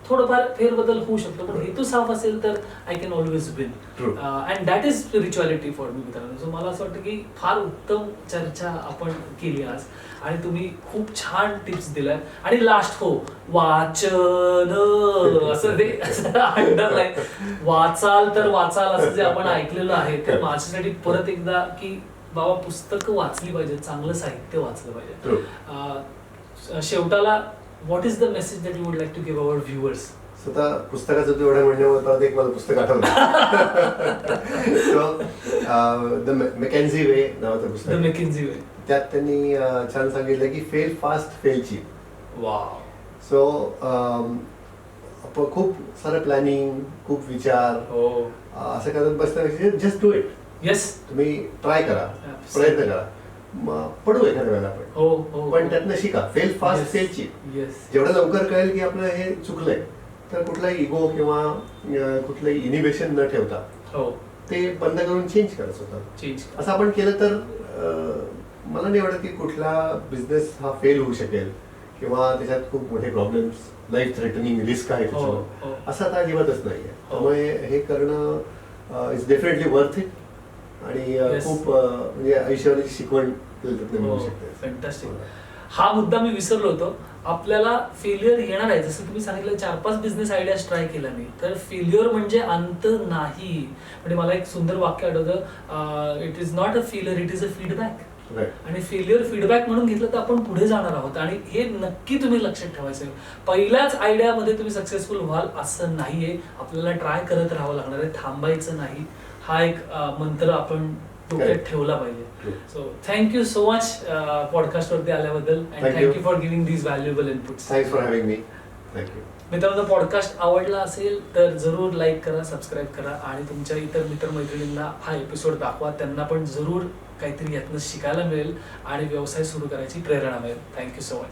थोडंफार फेरबदल होऊ शकतो, पण हेतू साफ असेल तर I can always win. And that is spirituality for me मित्रांनो. सो मला असं वाटतं की फार उत्तम चर्चा आपण केली आज, आणि तुम्ही खूप छान टिप्स दिल्या. आणि लास्ट वाचन, असं ते अंडरलाईन, वाचाल तर वाचाल असं जे आपण ऐकलेलं आहे, ते माझ्यासाठी परत एकदा की बाबा पुस्तकं वाचली पाहिजे, चांगलं साहित्य वाचलं पाहिजे. शेवटाला what is the message that you would like to give our viewers? स्वतः पुस्तकाचं तू एवढं म्हणण्यावर परत एक मला पुस्तक आठवलं. द मेकॅन्झी वे नावाचं पुस्तक. The McKinsey way. त्यात त्यांनी छान सांगितलं की fail fast fail cheap. Wow. So खूप सारं प्लॅनिंग, खूप विचार असं करत बसण्यापेक्षा जस्ट डू इट. येस, तुम्ही ट्राय करा, प्रयत्न करा, पडू एखाद्या वेळेला आपण, पण त्यातनं शिका. Fail fast fail cheap. जेवढं लवकर कळेल की आपलं हे चुकलंय, तर कुठलाही इगो किंवा कुठलंही इनिबिशन न ठेवता ते बंद करून चेंज करायचं होतं. असं आपण केलं तर मला नाही वाटत की कुठला बिझनेस हा फेल होऊ शकेल किंवा त्याच्यात खूप मोठे प्रॉब्लेम्स, लाईफ थ्रेटनिंग रिस्क आहे त्याच्यावर, असं आता अजिबातच नाहीये. त्यामुळे हे करणं इज डेफिनेटली वर्थ इट, आणि खूप म्हणजे आयुष्यावरची शिकवण मिळू शकते. फॅन्टास्टिक. हा मुद्दा मी विसरलो होतो. आपल्याला फेल्युअर येणार आहे. जसं तुम्ही सांगितलं 4-5 बिझनेस आयडियाज ट्राय केल्या मी, तर फेल्युअर म्हणजे अंत नाही. म्हणजे मला एक सुंदर वाक्य आठवतं, it is not a failure, it is a feedback. आणि फेल्युअर फीडबॅक म्हणून घेतलं तर आपण पुढे जाणार आहोत. आणि हे नक्की तुम्ही लक्षात ठेवायचं. पहिल्याच आयडियामध्ये तुम्ही सक्सेसफुल व्हाल असं नाहीये. आपल्याला ट्राय करत राहावं लागणार आहे, थांबायचं नाही. हा एक मंत्र आपण डोक्यात ठेवला पाहिजे. So thank you so much podcast वरती आल्याबद्दल, and thank you for giving these valuable inputs. Thanks for having me. Thank you. मित्रांनो, पॉडकास्ट आवडला असेल तर जरूर लाईक करा, सबस्क्राईब करा आणि तुमच्या इतर मित्रमैत्रिणींना हा एपिसोड दाखवा. त्यांना पण जरूर काहीतरी यातनं शिकायला मिळेल आणि व्यवसाय सुरू करायची प्रेरणा मिळेल. Thank you so much.